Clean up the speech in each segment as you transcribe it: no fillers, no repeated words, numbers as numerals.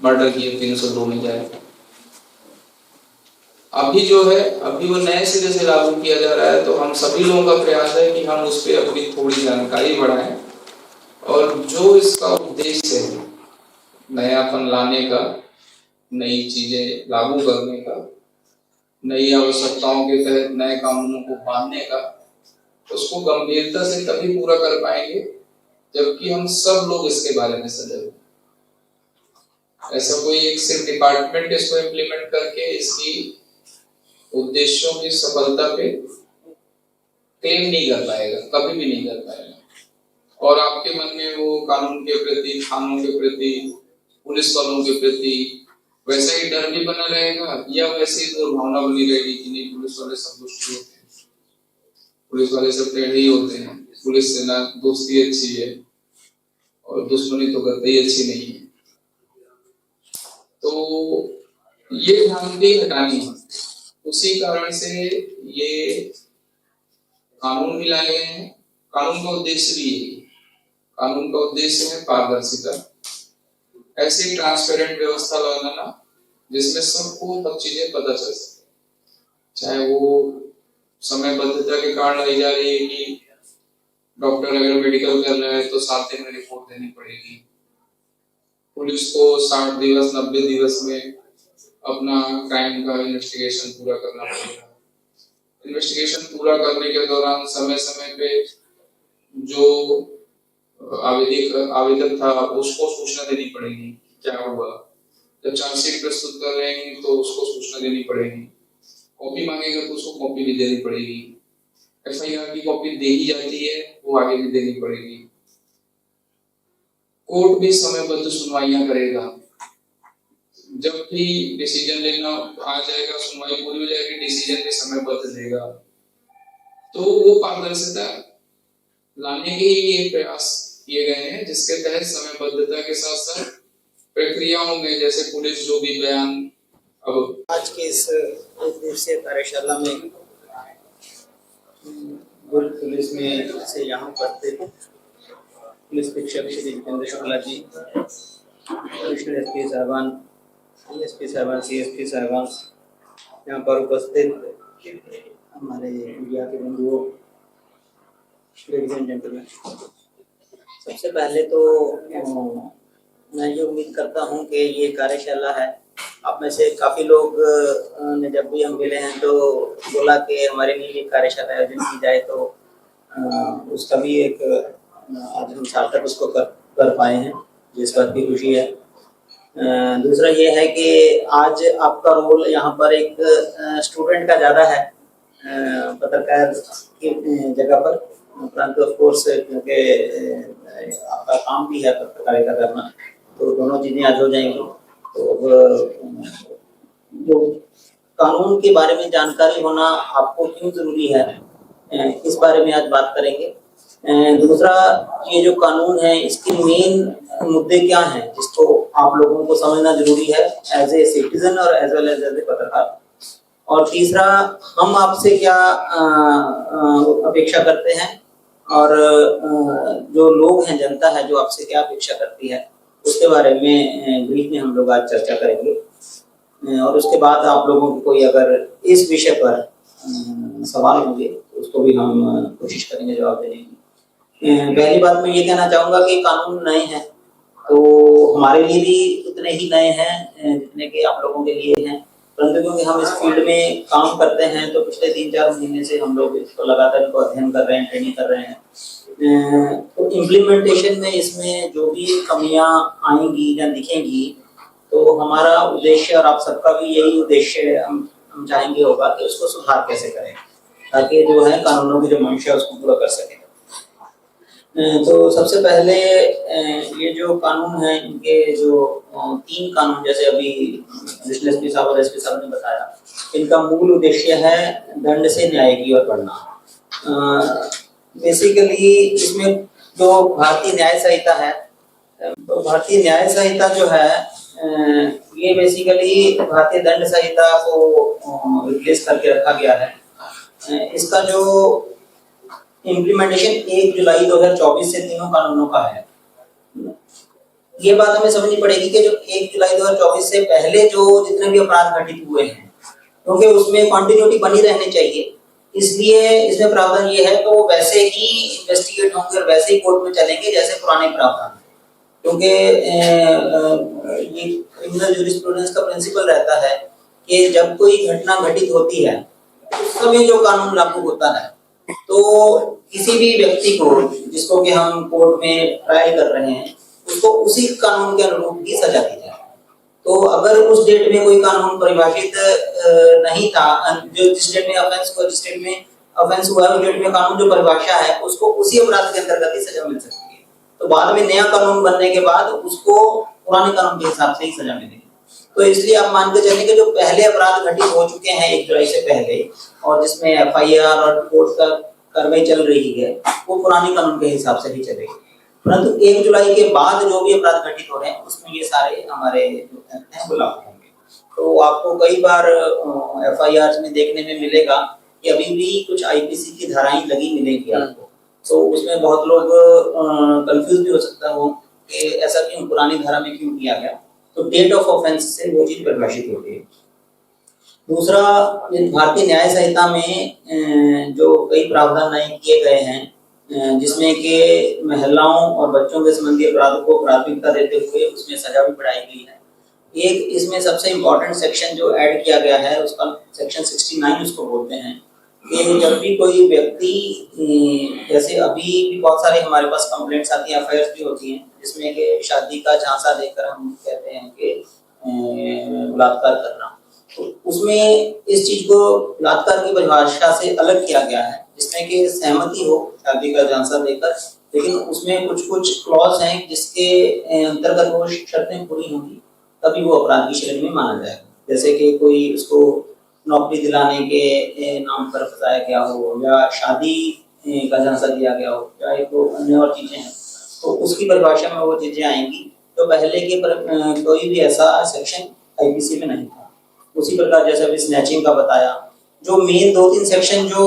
Murder किए 302 में जाए। अभी जो है अभी वो नए सिरे से लागू किया जा रहा है, तो हम सभी लोगों का प्रयास है कि हम उस पर अपनी थोड़ी जानकारी बढ़ाएं और जो इसका उद्देश्य है नयापन लाने का, नई चीजें लागू करने का, नई आवश्यकताओं के तहत नए कानूनों को बांधने का, उसको गंभीरता से तभी पूरा कर पाएंगे जबकि हम सब लोग इसके बारे में सजग हों। ऐसा कोई एक सिर्फ डिपार्टमेंट इसको इम्प्लीमेंट करके इसकी उद्देश्यों की सफलता पे क्लेम नहीं कर पाएगा, कभी भी नहीं कर पाएगा। और आपके मन में वो कानून के प्रति, थानों के प्रति, पुलिस वालों के प्रति वैसा ही डर भी बना रहेगा या वैसी दुर्भावना बनी रहेगी कि नहीं पुलिस वाले सब दुष्ट होते हैं, पुलिस वाले सब टेढ़े ही होते हैं, पुलिस से ना दोस्ती अच्छी है और दुश्मनी तो करते ही अच्छी नहीं है। तो ये भ्रांति हटानी है। उसी कारण से ये कानून भी लाए गए हैं। कानून का उद्देश्य भी यही है। कानून का उद्देश्य है पारदर्शिता, ऐसी ट्रांसपेरेंट व्यवस्था लगाना जिसमें सबको सब चीजें पता चल सके, चाहे वो समयबद्धता के कारण लाई जा रही है कि डॉक्टर अगर मेडिकल कर रहा है तो 7 दिन में रिपोर्ट देनी पड़ेगी, पुलिस को 60 दिवस 90 दिवस में अपना क्राइम का इन्वेस्टिगेशन पूरा करना पड़ेगा। इन्वेस्टिगेशन पूरा करने के दौरान समय समय पे जो आवेदक था उसको सूचना देनी पड़ेगी क्या हुआ। जब चार्जशीट प्रस्तुत कर रहे हैं तो उसको सूचना देनी पड़ेगी, कॉपी मांगेगा तो उसको कॉपी भी देनी पड़ेगी, एफआईआर की कॉपी दे ही जाती है वो आगे भी देनी पड़ेगी। कोर्ट भी समयबद्ध सुनवाइयां करेगा, जब भी डिसीजन लेना आ जाएगा सुनवाई पूरी हो जाएगी, डिसीजन भी समयबद्ध देगा। तो वो पारदर्शिता लाने के ही ये प्रयास किए गए हैं जिसके तहत समयबद्धता के साथ साथ प्रक्रियाओं में जैसे पुलिस जो भी बयान अब आज के इस एक दिवसीय कार्यशाला में पुलिस में से यहाँ उपस्थित पुलिस अधीक्षक Shri Jitendra Shukla ji, commissioner SP साहबान, SP साहबान, CSP साहबान, यहाँ पर उपस्थित हमारे मीडिया के बंधुओं, लेडीज एंड जेंटलमैन, सबसे पहले तो मैं ये उम्मीद करता हूँ कि ये कार्यशाला है, आप में से काफ़ी लोग ने जब भी हम मिले हैं तो बोला कि हमारे लिए ये कार्यशाला आयोजन की जाए, तो उसका भी एक आज हम सार्थक उसको कर पाए हैं, जिस बात की खुशी है। दूसरा ये है कि आज आपका रोल यहाँ पर एक स्टूडेंट का ज़्यादा है पत्रकार की जगह पर, परंतु ऑफ कोर्स क्योंकि आपका काम भी है पत्रकारिता करना, तो दोनों चीज़ें आज हो जाएंगी। तो जो कानून के बारे में जानकारी होना आपको क्यों जरूरी है, इस बारे में आज बात करेंगे। दूसरा, ये जो कानून है इसके मेन मुद्दे क्या हैं जिसको आप लोगों को समझना जरूरी है एज ए सिटीजन और एज वेल एज ए पत्रकार। और तीसरा, हम आपसे क्या अपेक्षा करते हैं और जो लोग हैं, जनता है, जो आपसे क्या अपेक्षा करती है, उसके बारे में ब्रीफ में हम लोग आज चर्चा करेंगे। और उसके बाद आप लोगों को कोई अगर इस विषय पर सवाल होंगे तो उसको भी हम कोशिश करेंगे जवाब देने की। पहली बात मैं ये कहना चाहूँगा कि कानून नए हैं, तो हमारे लिए भी उतने ही नए हैं जितने कि आप लोगों के लिए हैं, परंतु क्योंकि हम इस फील्ड में काम करते हैं तो पिछले 3-4 महीने से हम लोग इसको लगातार इनको अध्ययन कर रहे हैं, ट्रेनिंग कर रहे हैं। तो इम्प्लीमेंटेशन में इसमें जो भी कमियां आएंगी या दिखेंगी, तो हमारा उद्देश्य और आप सबका भी यही उद्देश्य हम चाहेंगे होगा कि उसको सुधार कैसे करें ताकि जो है कानूनों की जो मंशा है उसको पूरा कर सकें। तो सबसे पहले ये जो कानून है, इनके जो 3 कानून, जैसे अभी एसपी साहब और एसपी साहब ने बताया, इनका मूल उद्देश्य है दंड से न्याय की ओर बढ़ना। बेसिकली इसमें जो भारतीय न्याय संहिता है, तो भारतीय न्याय संहिता जो है ये बेसिकली भारतीय दंड संहिता को रिप्लेस करके रखा गया है। इसका जो इम्प्लीमेंटेशन 1 जुलाई 2024 से तीनों कानूनों का है। ये बात हमें समझनी पड़ेगी कि जो 1 जुलाई 2024 से पहले जो जितने भी अपराध घटित हुए हैं, क्योंकि उसमें कंटिन्यूटी बनी रहनी चाहिए, इसलिए इसमें प्रावधान ये है तो वैसे ही इन्वेस्टिगेट होंगे और वैसे ही कोर्ट में चलेंगे जैसे पुराने प्रावधान, क्योंकि ये क्रिमिनल जूरिस्प्रूडेंस का प्रिंसिपल रहता है कि जब कोई घटना घटित होती है उस समय जो कानून लागू होता है, तो किसी भी व्यक्ति को जिसको कि हम कोर्ट में ट्रायल कर रहे हैं उसको उसी कानून के अनुरूप ही सजा दी जाए। तो अगर उस डेट में कोई कानून परिभाषित नहीं था, जो जिस डेट में ऑफेंस को जिस डेट में ऑफेंस हुआ है उस डेट में कानून जो परिभाषा है उसको उसी अपराध के अंतर्गत ही सजा मिल सकती है। तो बाद में नया कानून बनने के बाद उसको पुराने कानून के हिसाब से ही सजा मिलेगी। तो इसलिए आप मान के चलें कि जो पहले अपराध घटित हो चुके हैं 1 जुलाई से पहले और जिसमें FIR और कोर्ट का कार्रवाई चल रही है वो पुराने कानून के हिसाब से ही चलेगी, परंतु 1 जुलाई के बाद जो भी अपराध घटित हो रहे हैं उसमें ये सारे हमारे जो हैं वो लागू होंगे। तो आपको कई बार FIR में देखने में मिलेगा कि अभी भी कुछ IPC की धाराएं लगी मिलेगी आपको, तो उसमें बहुत लोग कंफ्यूज भी हो सकता हो कि ऐसा क्यों पुरानी धारा में क्यों किया गया। तो डेट ऑफ ऑफेंस से वो चीज परिभाषित होती है। दूसरा, भारतीय न्याय संहिता में जो कई प्रावधान नए किए गए हैं जिसमें कि महिलाओं और बच्चों के संबंधी अपराधों को प्राथमिकता देते हुए उसमें सजा भी बढ़ाई गई है। एक इसमें सबसे इम्पोर्टेंट सेक्शन जो ऐड किया गया है उसका सेक्शन 69 उसको बोलते हैं कि जब भी कोई व्यक्ति, जैसे अभी भी बहुत सारे हमारे पास कंप्लेंट्स आती हैं, FIR भी होती हैं जिसमें कि शादी का झांसा देकर हम कहते हैं कि बलात्कार करना, तो उसमें इस चीज को बलात्कार की परिभाषा से अलग किया गया है जिसमें कि सहमति हो शादी का झांसा देकर, लेकिन उसमें कुछ कुछ क्लॉज हैं जिसके अंतर्गत वो शर्तें पूरी होंगी तभी वो अपराध की श्रेणी में माना जाएगा। जैसे कि कोई उसको नौकरी दिलाने के नाम पर फंसाया गया हो या शादी का झांसा दिया गया हो या एक अन्य और चीजें हैं, तो उसकी परिभाषा में वो चीजें आएंगी। तो पहले के कोई भी ऐसा सेक्शन IPC में नहीं था। उसी प्रकार जैसे अभी स्नैचिंग का बताया, जो मेन 2-3 सेक्शन जो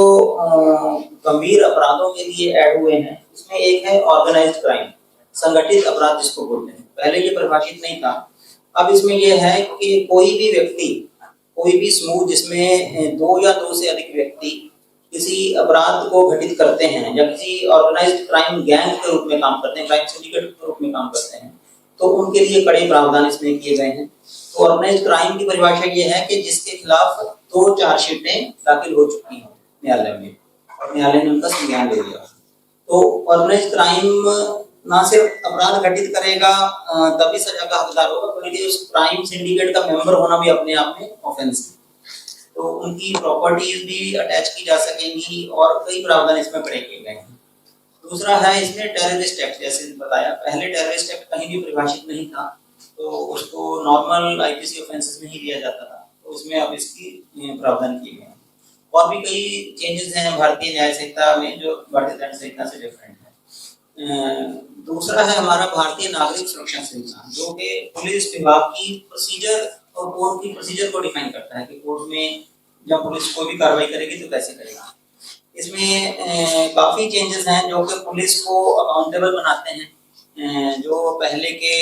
गंभीर अपराधों के लिए ऐड हुए हैं उसमें एक है ऑर्गेनाइज्ड क्राइम, संगठित अपराध जिसको बोलते हैं। पहले ये परिभाषित नहीं था, अब इसमें यह है कि कोई भी व्यक्ति, कोई भी समूह जिसमें 2 या 2 से अधिक व्यक्ति किसी अपराध को घटित करते हैं या किसी ऑर्गेनाइज्ड क्राइम गैंग के रूप में काम करते हैं, क्राइम सिंडिकेट के रूप में काम करते हैं, तो उनके लिए कड़े प्रावधान इसमें किए गए हैं। तो ऑर्गेनाइज्ड क्राइम की परिभाषा ये है कि जिसके खिलाफ 2 चार्जशीटें दाखिल हो चुकी हैं न्यायालय में और न्यायालय ने उनका संज्ञान ले लिया। तो ऑर्गेनाइज्ड क्राइम ना सिर्फ अपराध घटित करेगा तभी सजा का हकदार होगा, बल्कि उस क्राइम सिंडिकेट का मेंबर होना भी अपने आप में ऑफेंस है। तो उनकी प्रॉपर्टीज भी अटैच की जा सकेंगी और कई प्रावधान इसमें खड़े किए गए हैं। दूसरा है इसमें टेररिस्ट एक्ट, जैसे बताया पहले टेररिस्ट एक्ट कहीं भी परिभाषित नहीं था, तो उसको नॉर्मल IPC ऑफेंसेस में ही लिया जाता था, तो उसमें अब इसकी प्रावधान किए गए हैं। और भी कई चेंजेस हैं भारतीय न्याय संहिता में जो भारतीय दंड संहिता से डिफरेंट है। दूसरा है हमारा भारतीय नागरिक सुरक्षा संहिता, जो कि पुलिस विभाग की प्रोसीजर और कोर्ट की प्रोसीजर को डिफाइन करता है कि कोर्ट में जब पुलिस कोई भी कार्रवाई करेगी तो कैसे करेगा। इसमें काफी चेंजेस हैं जो कि पुलिस को अकाउंटेबल बनाते हैं, जो पहले के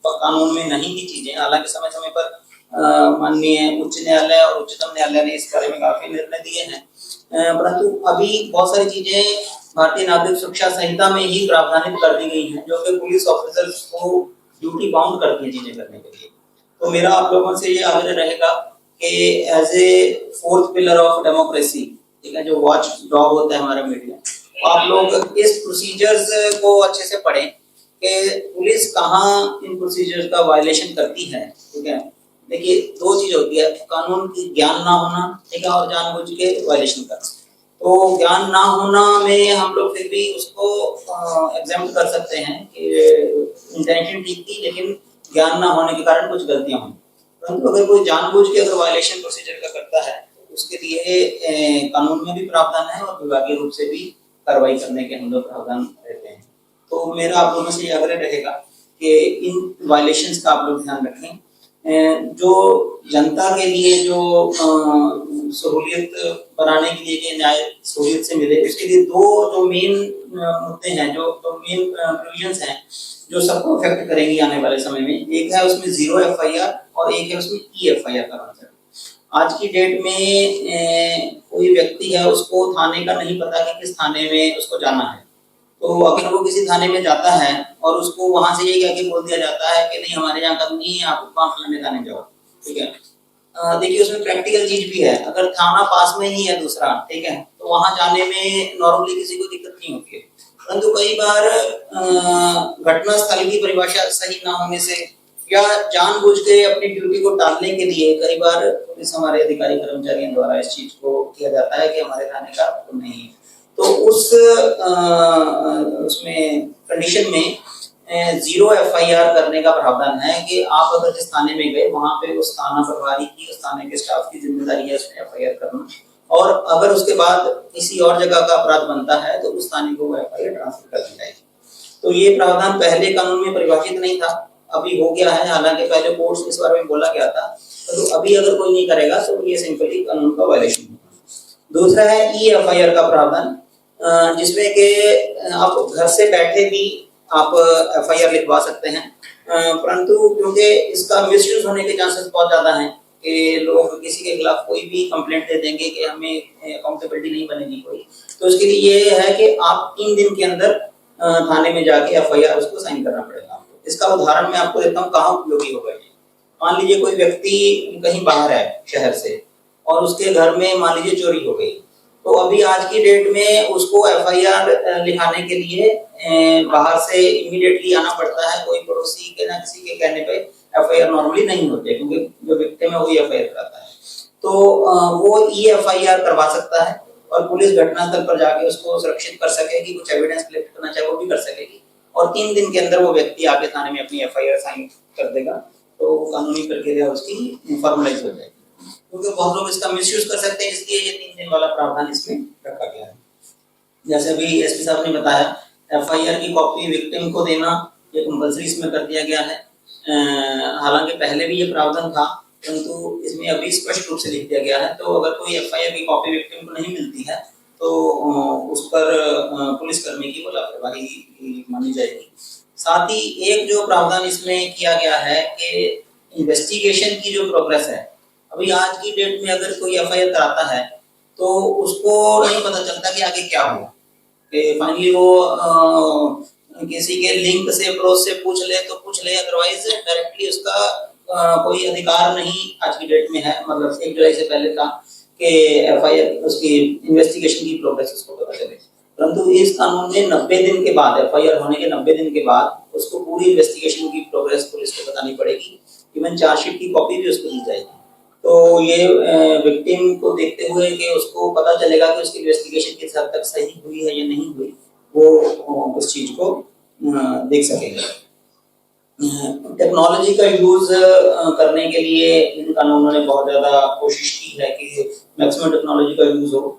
कानून में नहीं थी चीजें। हालांकि समय समय पर माननीय उच्च न्यायालय और उच्चतम न्यायालय ने इस बारे में काफी निर्णय दिए हैं, परंतु अभी बहुत सारी चीजें भारतीय नागरिक सुरक्षा संहिता में ही प्रावधानित कर दी गई हैं जो कि पुलिस ऑफिसर्स को ड्यूटी बाउंड करती है चीजें करने के लिए। तो मेरा आप लोगों से ये आग्रह रहेगा कि as a 4th pillar of democracy, ठीक है, जो वॉच डॉग होता है हमारा मीडिया, आप लोग इस प्रोसीजर्स को अच्छे से पढ़ें कि पुलिस कहाँ इन प्रोसीजर्स का वायलेशन करती है। ठीक है, देखिए 2 चीज होती है, कानून की ज्ञान ना होना, ठीक है, और जानबूझ के वायलेशन करना। तो ज्ञान ना होना में हम लोग फिर भी उसको एग्जाम्प्ट कर सकते हैं कि इंटेंशन ठीक थी लेकिन ज्ञान ना होने के कारण कुछ गलतियां हुई। परंतु अगर कोई जानबूझ के अगर वायलेशन प्रोसीजर का करता है तो उसके लिए कानून में भी प्रावधान है और विभागीय रूप से भी कार्रवाई करने के हम लोग प्रावधान रहते हैं। तो मेरा आप लोगों से ये आग्रह रहेगा कि इन वायलेशंस का आप लोग ध्यान रखें। जो जनता के लिए जो सहूलियत बनाने के लिए कि न्याय सहूलियत से मिले, उसके लिए दो जो मेन मुद्दे हैं, जो मेन प्रोविजंस हैं जो सबको अफेक्ट करेंगी आने वाले समय में। एक है उसमें 0 FIR और एक है उसमें EFIR का कॉन्सेप्ट। आज की डेट में कोई व्यक्ति है, उसको थाने का नहीं पता कि किस थाने में उसको जाना है, तो अगर वो किसी थाने में जाता है और उसको वहां से ये कह के बोल दिया जाता है कि नहीं हमारे यहाँ काम नहीं है, आप वहां फलाने थाने जाओ, ठीक है। देखिए उसमें प्रैक्टिकल चीज भी है, अगर थाना पास में ही है दूसरा, ठीक है, तो वहां जाने में नॉर्मली किसी को दिक्कत नहीं होती है। परंतु कई बार घटना स्थल की परिभाषा सही ना होने से या जानबूझ के अपनी ड्यूटी को टालने के लिए कई बार पुलिस हमारे अधिकारी कर्मचारियों द्वारा इस चीज को किया जाता है कि हमारे थाने का नहीं है। तो उसमें कंडीशन में 0 FIR करने का प्रावधान है कि आप अगर जिस थाने में गए वहां पे उस थाना प्रभारी की, उस थाने के स्टाफ की जिम्मेदारी है उसमें FIR करना, और अगर उसके बाद किसी और जगह का अपराध बनता है तो उस थाने को FIR ट्रांसफर कर दी जाएगी। तो ये प्रावधान पहले कानून में परिभाषित नहीं था, अभी हो गया है, हालांकि पहले कोर्ट्स इस बारे में बोला गया था, तो अभी अगर कोई नहीं करेगा तो ये सिंपली कानून का वायलेशन होगा। दूसरा है EFIR का प्रावधान, जिसमें कि आप घर से बैठे भी आप FIR लिखवा सकते हैं, परंतु क्योंकि इसका मिसयूज होने के चांसेस बहुत ज्यादा हैं कि लोग किसी के खिलाफ कोई भी कंप्लेंट दे देंगे कि हमें अकाउंटेबिलिटी नहीं बनेगी कोई, तो इसके लिए ये है कि आप 3 दिन के अंदर थाने में जाके FIR उसको साइन करना पड़ेगा आपको। इसका उदाहरण मैं आपको देता हूँ कहाँ उपयोगी होगा ये। मान लीजिए कोई व्यक्ति कहीं बाहर है शहर से और उसके घर में मान लीजिए चोरी हो गई, तो अभी आज की डेट में उसको FIR लिखाने के लिए बाहर से इमीडिएटली आना पड़ता है, कोई पड़ोसी के ना किसी के कहने पे FIR नॉर्मली नहीं होते, क्योंकि जो विक्टिम है वही FIR कराता है। तो वो EFIR करवा सकता है और पुलिस घटनास्थल पर जाके उसको सुरक्षित कर सकेगी, कुछ एविडेंस कलेक्ट करना चाहे वो भी कर सकेगी, और 3 दिन के अंदर वो व्यक्ति आके थाने में अपनी FIR साइन कर देगा, तो कानूनी प्रक्रिया उसकी फॉर्मलाइज हो जाएगी। क्योंकि बहुत लोग इसका मिसयूज कर सकते हैं, इसलिए ये 3 दिन वाला प्रावधान इसमें रखा गया है। जैसे अभी SP साहब ने बताया, FIR की कॉपी विक्टिम को देना ये कंपल्सरी इसमें कर दिया गया है। हालांकि पहले भी ये प्रावधान था, परंतु इसमें अभी स्पष्ट रूप से लिख दिया गया है। तो अगर कोई FIR की कॉपी विक्टिम को नहीं मिलती है तो उस पर पुलिसकर्मी की वो लापरवाही मानी जाएगी। साथ ही एक जो प्रावधान इसमें किया गया है कि इन्वेस्टिगेशन की जो प्रोग्रेस है, अभी आज की डेट में अगर कोई FIR कराता है तो उसको नहीं पता चलता कि आगे क्या हुआ, कि फाइनली वो किसी के लिंक से पड़ोस से पूछ ले तो पूछ ले, अदरवाइज डायरेक्टली उसका कोई अधिकार नहीं आज की डेट में है। मतलब 1 जुलाई से पहले था कि FIR उसकी इन्वेस्टिगेशन की प्रोग्रेस उसको पता चले, परंतु इस कानून में 90 दिन के बाद, FIR होने के 90 दिन के बाद उसको पूरी इन्वेस्टिगेशन की प्रोग्रेस पुलिस को बतानी पड़ेगी, इवन चार्जशीट की कॉपी भी उसको दी जाएगी। तो ये विक्टिम को देखते हुए कि उसको पता चलेगा कि उसकी इन्वेस्टिगेशन किस हद तक सही हुई है या नहीं हुई, वो उस चीज को देख सकेगा। टेक्नोलॉजी का यूज करने के लिए इन कानूनों ने बहुत ज्यादा कोशिश की है कि मैक्सिमम टेक्नोलॉजी का यूज हो।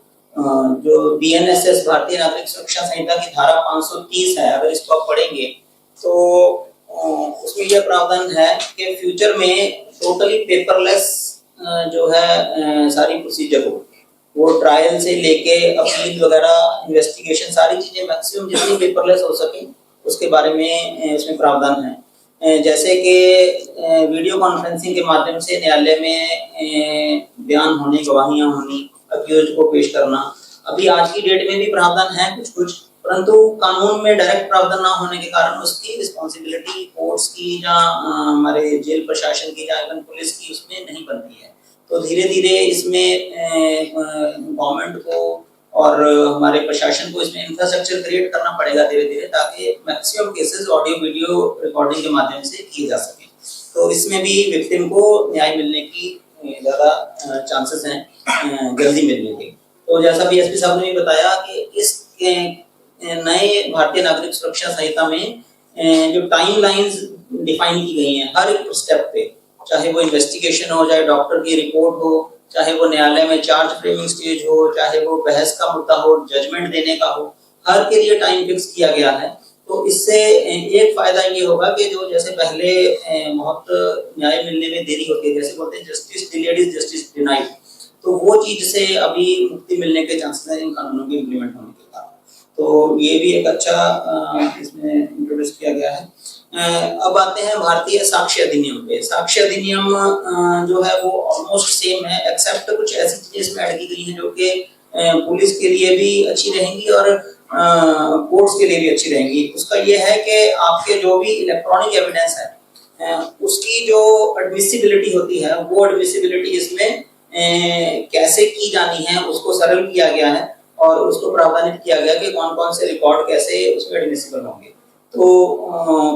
जो BNSS भारतीय नागरिक सुरक्षा संहिता की धारा 530 है, अगर इसको आप पढ़ेंगे तो उसमें यह प्रावधान है कि फ्यूचर में टोटली पेपरलेस जो है सारी प्रोसीजर हो, वो ट्रायल से लेके अपील वगैरह इन्वेस्टिगेशन सारी चीजें मैक्सिमम जितनी पेपरलेस हो सके उसके बारे में इसमें प्रावधान है। जैसे कि वीडियो कॉन्फ्रेंसिंग के माध्यम से न्यायालय में बयान होने, गवाहियां होनी, अक्यूज्ड को पेश करना, अभी आज की डेट में भी प्रावधान है कुछ, परंतु कानून में डायरेक्ट प्रावधान ना होने के कारण उसकी रिस्पॉन्सिबिलिटी कोर्ट्स की या हमारे जेल प्रशासन की या इवन पुलिस की उसमें नहीं बनती है। तो धीरे धीरे इसमें गवर्नमेंट को और हमारे प्रशासन को इसमें इंफ्रास्ट्रक्चर क्रिएट करना पड़ेगा धीरे धीरे, ताकि maximum cases audio video recording के माध्यम से किए जा सके। तो इसमें भी विक्टिम को न्याय मिलने की ज्यादा चांसेस हैं जल्दी मिलने के। तो जैसा भी SP साहब ने भी बताया कि इस नए भारतीय नागरिक सुरक्षा संहिता में जो टाइम लाइंस डिफाइन की गई हैं हर एक स्टेप पे, चाहे वो इन्वेस्टिगेशन हो, चाहे डॉक्टर की रिपोर्ट हो, चाहे वो न्यायालय में चार्ज फ्रेमिंग स्टेज हो, चाहे वो बहस का मुद्दा हो, जजमेंट देने का हो, हर के लिए टाइम फिक्स किया गया है। तो इससे एक फायदा ये होगा कि जो जैसे पहले बहुत न्याय मिलने में देरी होती है, जैसे बोलते हैं justice delayed is justice denied, तो वो चीज से अभी मुक्ति मिलने के चांसेस हैं इन कानूनों के इम्प्लीमेंट होने के बाद। तो ये भी एक अच्छा इसमें इंट्रोड्यूस किया गया है। अब आते हैं भारतीय साक्ष्य अधिनियम पे। साक्ष्य अधिनियम जो है वो ऑलमोस्ट सेम है, एक्सेप्ट कुछ ऐसी चीजें इसमें ऐड की गई हैं जो कि पुलिस के लिए भी अच्छी रहेंगी और कोर्ट्स के लिए भी अच्छी रहेंगी। उसका ये है कि आपके जो भी इलेक्ट्रॉनिक एविडेंस है उसकी जो एडमिसिबिलिटी होती है वो एडमिसिबिलिटी इसमें कैसे की जानी है उसको सरल किया गया है और उसको प्रावधानित किया गया कि कौन कौन से रिकॉर्ड कैसे उसमें एडमिसिबल होंगे। तो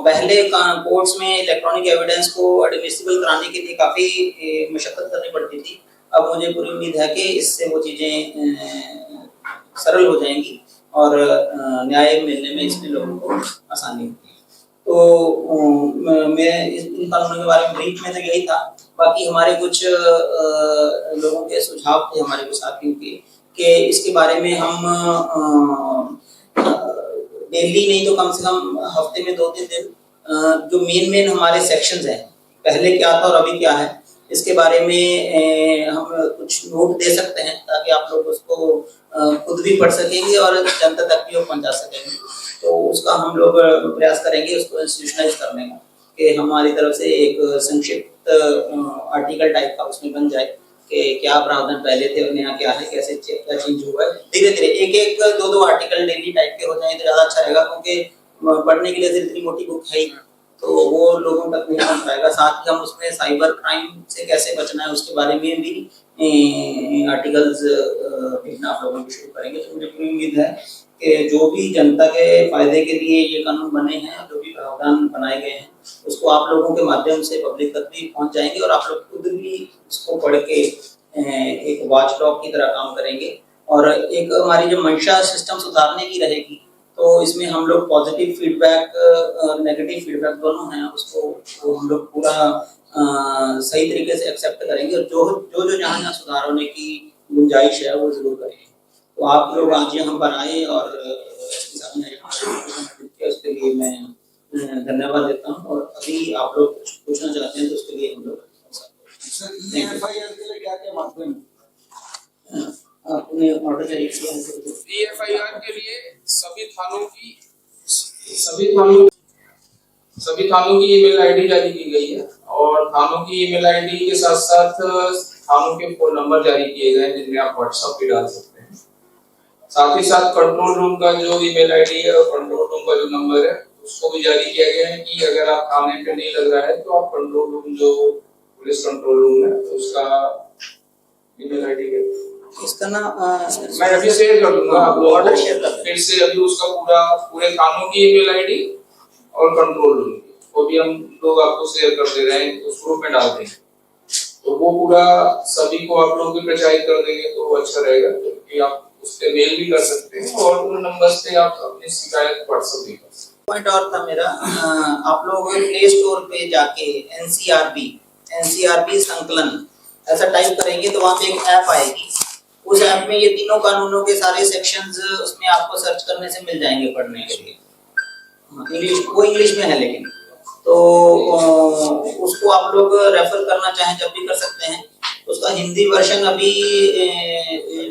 पहले कोर्ट्स में इलेक्ट्रॉनिक एविडेंस को एडमिसिबल कराने के लिए काफी मशक्कत करनी पड़ती थी। अब मुझे पूरी उम्मीद है कि इससे वो चीजें सरल हो जाएंगी और न्याय मिलने में इसमें लोगों को आसानी होगी। तो मैं इन कानूनों के बारे में ब्रीफ में तो यही था। बाकी हमारे कुछ लोगों के सुझाव थे, हमारे कुछ साथियों के, कि इसके बारे में हम डेली नहीं तो कम से कम हफ्ते में 2-3 दिन जो मेन हमारे सेक्शंस हैं, पहले क्या था और अभी क्या है, इसके बारे में हम कुछ नोट दे सकते हैं ताकि आप लोग उसको खुद भी पढ़ सकेंगे और जनता तक भी पहुंचा सकेंगे। तो उसका हम लोग प्रयास करेंगे उसको इंस्टीट्यूशनलाइज करने का, कि हमारी तरफ से एक संक्षिप्त आर्टिकल टाइप का उसमें बन जाए कि क्या प्रावधान पहले थे और नया क्या है, कैसे क्या चेंज हुआ है। धीरे धीरे एक 2 आर्टिकल डेली टाइप के हो जाए तो ज्यादा अच्छा रहेगा, क्योंकि पढ़ने के लिए इतनी मोटी बुक है ही तो वो लोगों तक नहीं पहुंच पाएगा। साथ ही हम उसमें साइबर क्राइम से कैसे बचना है उसके बारे में भी आर्टिकल्स लिखना आप लोगों को शुरू करेंगे। तो मुझे पूरी उम्मीद है कि जो भी जनता के फायदे के लिए ये कानून बने हैं, जो भी प्रावधान बनाए गए हैं, उसको आप लोगों के माध्यम से पब्लिक तक भी पहुंच जाएंगे और आप लोग खुद भी इसको पढ़ के एक वॉच डॉग की तरह काम करेंगे। और एक हमारी जो मंशा सिस्टम सुधारने की रहेगी, तो इसमें हम लोग पॉजिटिव फीडबैक और नेगेटिव फीडबैक दोनों हैं, उसको हम लोग पूरा सही तरीके से एक्सेप्ट करेंगे और जो जहाँ सुधार होने की गुंजाइश है वो जरूर करेंगे। तो आप लोग आज यहाँ पर आए और उसके लिए मैं धन्यवाद देता हूँ। और अभी आप लोग पूछना चाहते हैं तो उसके लिए हम लोग अपने ऑर्डर एफआईआर के लिए सभी थानों की ईमेल आईडी जारी की गई है और थानों की ईमेल आईडी के साथ साथ थानों के फोन नंबर जारी किए गए हैं जिनमें आप व्हाट्सएप पे डाल सकते हैं। साथ ही साथ कंट्रोल रूम का जो ईमेल आईडी है और कंट्रोल रूम का जो नंबर है उसको भी जारी किया गया है कि अगर आप थाने पे नहीं लग रहा है तो आप कंट्रोल रूम जो पुलिस कंट्रोल रूम है उसका ईमेल आईडी है इसका ना मैं अभी शेयर कर दूंगा आप लोगों को। फिर से अभी उसका पूरे थानों की ईमेल आईडी और कंट्रोल रूम वो भी हम लोग आपको शेयर कर दे रहे हैं, उस ग्रुप में डाल देंगे तो वो पूरा सभी को आप लोग भी प्रचारित कर देंगे तो अच्छा रहेगा, क्योंकि आप उस पे मेल भी कर सकते हैं और उन नंबर्स पे आप अपनी शिकायत व्हाट्सएप भी कर सकते हैं। पॉइंट और था मेरा, आप लोग प्ले स्टोर पे जाके एनसीआरबी संकलन ऐसा टाइप करेंगे तो वहाँ पे एक ऐप आएगी। उस ऐप में ये तीनों कानूनों के सारे सेक्शंस उसमें आपको सर्च करने से मिल जाएंगे पढ़ने के लिए। इंग्लिश में है लेकिन, तो उसको आप लोग रेफर करना चाहें जब भी कर सकते हैं। उसका हिंदी वर्जन अभी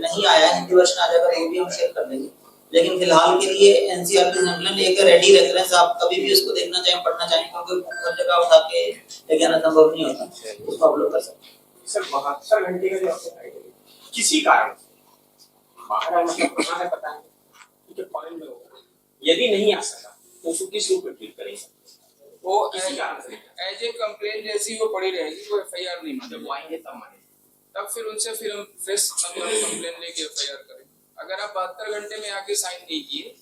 नहीं आया, हिंदी वर्जन आ जाएगा वो भी हम शेयर कर देंगे। लेकिन फिलहाल के लिए एनसीआरबी संकलन एक रेडी रेफरेंस, आप कभी भी उसको देखना चाहें पढ़ना चाहें, क्योंकि हर जगह उठा के लेके आना संभव नहीं होता, उसको आप लोग कर सकते हैं। सर 72 घंटे का जो आपने किसी कारण बाहर आने का प्रमाण है, पता नहीं कि फॉरेन में होगा, यदि नहीं आ सका तो उसको किस रूप में ट्रीट करेंगे? वो एज ए कंप्लेंट जैसी वो पड़ी रहेगी, वो एफआईआर नहीं मानेगी। जब वो आएंगे तब मानेंगे, तब फिर उनसे फिर हम फ्रेश कंप्लेंट लेके एफआईआर करेंगे। अगर आप 72 घंटे में आके साइन नहीं किए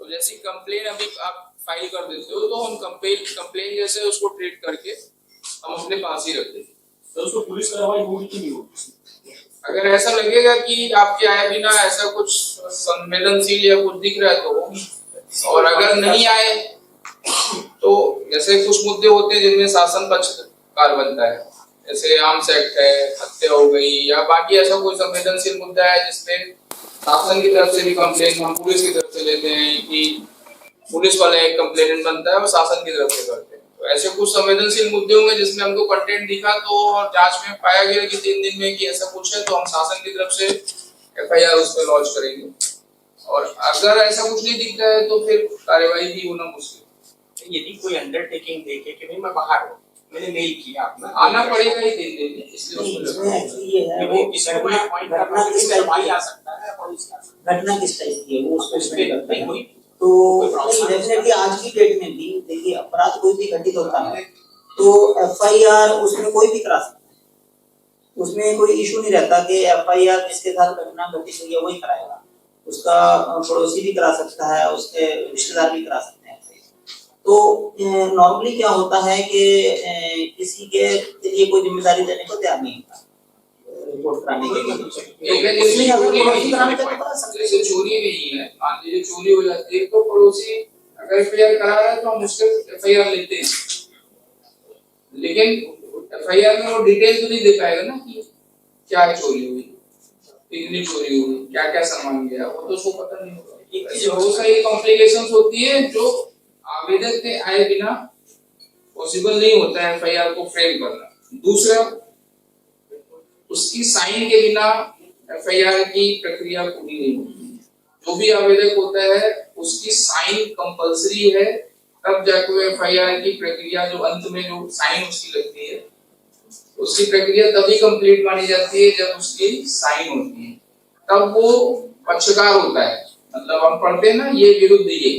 तो जैसी कंप्लेंट अभी आप फाइल कर देते हो तो हम कंप्लेंट जैसे उसको ट्रीट करके हम अपने पास ही रख देंगे। तो उसको पुलिस कार्रवाई होगी कि नहीं होगी? अगर ऐसा लगेगा कि आपके आए बिना ऐसा कुछ संवेदनशील या कुछ दिख रहा है तो होगी, और अगर नहीं आए तो जैसे कुछ मुद्दे होते हैं जिनमें शासन पक्षकार बनता है, जैसे आर्म्स एक्ट है, हत्या हो गई या बाकी ऐसा कोई संवेदनशील मुद्दा है जिसपे शासन की तरफ से भी कंप्लेंट हम पुलिस की तरफ से लेते हैं कि पुलिस वाला एक कंप्लेनेंट बनता है और शासन की तरफ से करते हैं, तो तो ऐसे कुछ संवेदनशील मुद्दे होंगे जिसमें हमको कंटेंट दिखा तो और जांच में पाया गया कि 3 दिन में कि ऐसा कुछ है, तो हम शासन की तरफ से FIR उस पर लॉन्च करेंगे। और अगर ऐसा कुछ नहीं दिख रहा है तो फिर कार्यवाही भी होना मुश्किल। यदि कोई अंडरटेकिंग देखे कि भाई मैं बाहर हूँ, मैंने मेल किया अपना, आना पड़ेगा ही 3 दिन में, इसलिए इसमें एक्चुअली ये है वो वो किसी को कोई अपॉइंट करना है, किसी का भाई आ सकता है, पुलिस आ सकता घटना किस टाइप की है वो उसको है, डिपेंड करता है। वही तो डेफिनेटली आज की डेट में भी देखिए अपराध कोई भी घटित होता है तो FIR उसमें कोई भी करा सकता है, उसमें कोई इशू नहीं रहता कि FIR जिसके साथ घटना घटित हुई है वही कराएगा, उसका पड़ोसी भी करा सकता है, उसके रिश्तेदार भी करा सकते हैं। तो नॉर्मली क्या होता है कि किसी के लिए कोई जिम्मेदारी देने को तैयार नहीं होता रिपोर्ट कराने के लिए। उसमें अगर पड़ोसी कराना चाहे तो करा सकते हैं। जैसे चोरी नहीं है, मान लीजिए चोरी हो जाती है तो पड़ोसी अगर FIR करा रहा है तो हम उसके FIR लेते हैं, लेकिन FIR में वो डिटेल तो नहीं दे पाएगा ना कि क्या चोरी हुई, कितनी चोरी हुई, क्या क्या सामान गया, वो तो उसको पता नहीं होगा। बहुत सारी कॉम्प्लिकेशंस होती है जो आवेदक के आए बिना पॉसिबल नहीं होता है FIR को फ्रेम करना। दूसरा, उसकी साइन के बिना FIR की प्रक्रिया पूरी नहीं होती। जो भी आवेदक होता है उसकी साइन कंपलसरी है, तब जाकर FIR की प्रक्रिया जो अंत में जो साइन उसकी लगती है उसकी प्रक्रिया तभी कंप्लीट मानी जाती है जब उसकी साइन होती है, तब वो पक्षकार होता है। मतलब हम पढ़ते हैं ना ये विरुद्ध ये,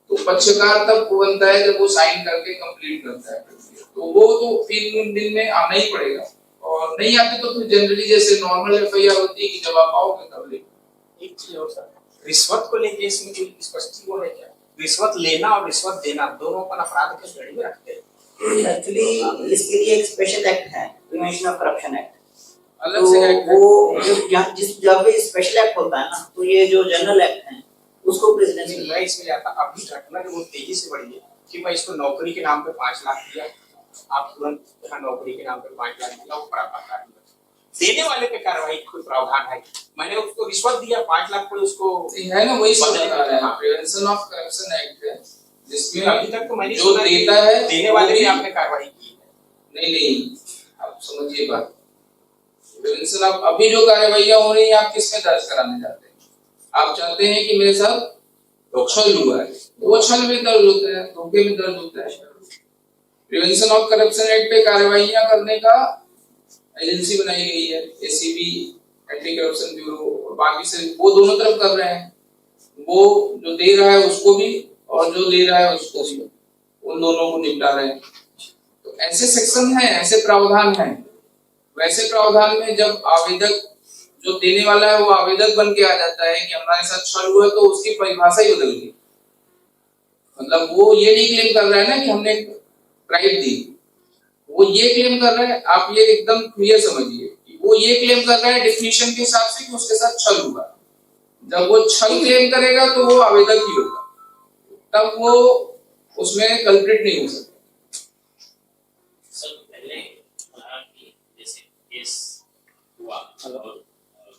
तो पक्षकार तब बनता है जब वो साइन करके कंप्लीट करता है। तो वो तो 3 दिन में आना ही पड़ेगा, और नहीं आते तो फिर जनरली जैसे नॉर्मल FIR होती है कि जब आप आओगे तब ले। एक चीज और सर, रिश्वत को लेके इसमें कोई स्पष्टीकरण है क्या? रिश्वत लेना और रिश्वत देना दोनों अपन अपराध के श्रेणी में रखते हैं। एक्चुअली इसके लिए एक स्पेशल एक्ट है, प्रिवेंशन ऑफ करप्शन एक्ट, अलग से एक्ट है। वो जब स्पेशल एक्ट होता है ना तो ये जो जनरल एक्ट है उसको प्रेसिडेंसी मैं इसमें जाता, अभी घटना जो तेजी से बढ़ी है कि मैं इसको नौकरी के नाम पे 5 लाख दिया, आप तुरंत यहाँ नौकरी के नाम पे 5 लाख दिया, वो बड़ा देने वाले पे कार्रवाई कोई प्रावधान है? मैंने उसको रिश्वत दिया 5 लाख पर, उसको है ना वही प्रिवेंशन ऑफ करप्शन एक्ट है जिसमें अभी तक तो मैंने जो देता है देने वाले भी आपने कार्रवाई की है। नहीं, आप समझिए बात। प्रिवेंशन ऑफ अभी जो कार्रवाइयां हो रही है आप किस में दर्ज कराने जाते हैं? आप चाहते हैं कि मेरे साथ छल हुआ है, वो छल में दर्ज होता है, धोखे में दर्ज होता है। प्रिवेंशन ऑफ करप्शन एक्ट पे कार्रवाइयां करने का एजेंसी बनाई गई है, ACB एंटी करप्शन ब्यूरो, और बाकी से वो दोनों तरफ कर रहे हैं, वो जो दे रहा है उसको भी और जो ले रहा है उसको भी, उन दोनों को निपटा रहे हैं। तो ऐसे सेक्शन है, ऐसे प्रावधान है। वैसे प्रावधान में जब आवेदक जो देने वाला है वो आवेदक बन के आ जाता है कि हमारे साथ छल हुआ, तो उसकी परिभाषा ही बदल गई। मतलब वो ये नहीं क्लेम कर रहा है ना कि हमने राइट दी, वो ये क्लेम कर रहा है, आप ये एकदम क्लियर समझिए, वो ये क्लेम कर रहा है डेफिनेशन के हिसाब से कि उसके साथ छल हुआ। जब वो छल क्लेम करेगा तो वो आवेदक ही होगा, तब वो उसमें कल्प्रिट नहीं हो सकता। सर पहले कि जैसे केस हुआ और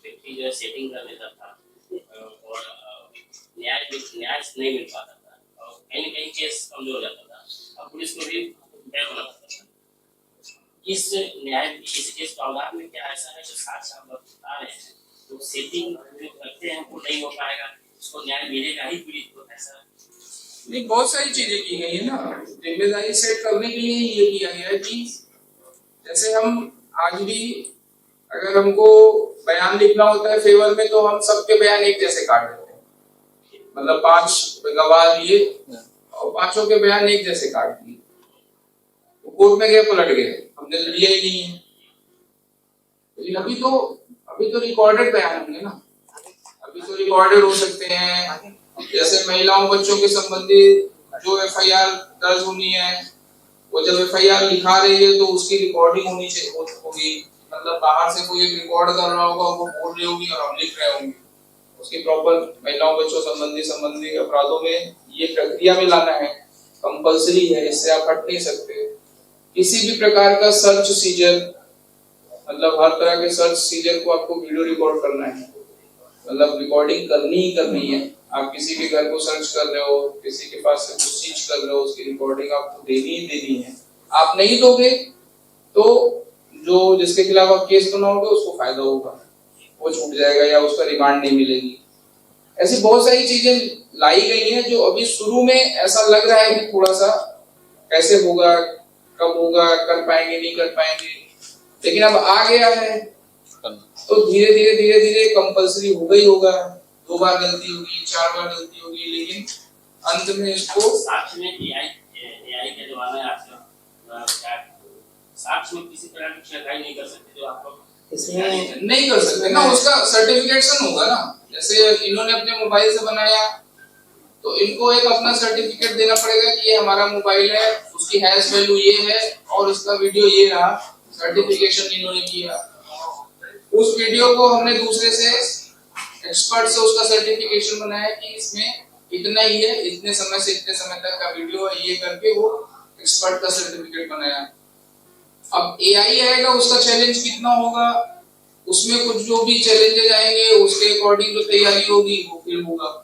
व्यक्ति जो है सेटिंग कर लेता था और न्याय नहीं मिल पाता था, और कहीं न कहीं केस कमजोर हो जाता था, अब पुलिस को भी भय होना पड़ता था। इस प्रावधान में क्या ऐसा है जो साथ आप बता रहे हैं, तो सेटिंग जो करते हैं वो नहीं हो पाएगा, उसको न्याय मिलेगा ही पीड़ित को? ऐसा नहीं, बहुत सारी चीजें की गई है ना, जिम्मेदारी सेट करने के लिए ये किया गया है कि जैसे हम आज भी अगर हमको बयान लिखना होता है फेवर में तो हम सबके बयान एक जैसे काट देते हैं। मतलब 5 गवाह लिए और 5 के बयान एक जैसे काट दिए, तो कोर्ट में गए पलट गए, हमने तो लिया ही नहीं है। लेकिन अभी तो रिकॉर्डेड बयान होंगे ना, अभी तो रिकॉर्डेड हो सकते हैं। जैसे महिलाओं बच्चों के संबंधित जो FIR दर्ज होनी है, वो जब FIR लिखा रही है तो उसकी रिकॉर्डिंग होनी चाहिए होगी। मतलब बाहर से कोई एक रिकॉर्ड कर रहा होगा, वो बोल रही होगी और हम लिख रहे होंगे, उसकी प्रॉपर महिलाओं बच्चों संबंधी अपराधों में ये प्रक्रिया में लाना है, कंपलसरी है, इससे आप हट नहीं सकते। किसी भी प्रकार का सर्च सीजर, मतलब हर तरह के सर्च सीजर को आपको वीडियो रिकॉर्ड करना है, मतलब रिकॉर्डिंग करनी ही करनी है। आप किसी के घर को सर्च कर रहे हो, किसी के पास से कुछ चीज कर रहे हो, उसकी रिकॉर्डिंग आपको देनी ही देनी है। आप नहीं दोगे तो जो जिसके खिलाफ आप केस बनाओगे उसको फायदा होगा, वो छूट जाएगा या उसका रिमांड नहीं मिलेगी। ऐसी बहुत सारी चीजें लाई गई हैं जो अभी शुरू में ऐसा लग रहा है कि थोड़ा सा कैसे होगा, कब होगा, कर पाएंगे नहीं कर पाएंगे, लेकिन अब आ गया है तो धीरे धीरे कंपलसरी हो गई होगा। 2 बार गलती होगी, 4 बार गलती होगी, लेकिन अंत में इसको साक्ष्य में एआई का जमाना है आजकल, साक्ष्य में किसी तरह की छेड़छाड़ नहीं कर सकते जो आप लोग इसमें नहीं कर सकते ना, उसका सर्टिफिकेशन होगा ना। जैसे इन्होंने अपने मोबाइल से बनाया तो इनको एक अपना सर्टिफिकेट देना पड़ेगा कि ये हमारा मोबाइल है, उसकी हैश वैल्यू ये है और उसका वीडियो ये रहा, सर्टिफिकेशन इन्होंने किया। उस वीडियो को हमने दूसरे से एक्सपर्ट से उसका सर्टिफिकेशन बनाया कि इसमें इतना ही है, इतने समय से इतने समय तक का वीडियो है, ये करके वो एक्सपर्ट का सर्टिफिकेट बनाया। अब एआई आएगा, उसका चैलेंज कितना होगा, उसमें कुछ जो भी चैलेंजेस आएंगे उसके अकॉर्डिंग जो तैयारी होगी वो फिर होगा।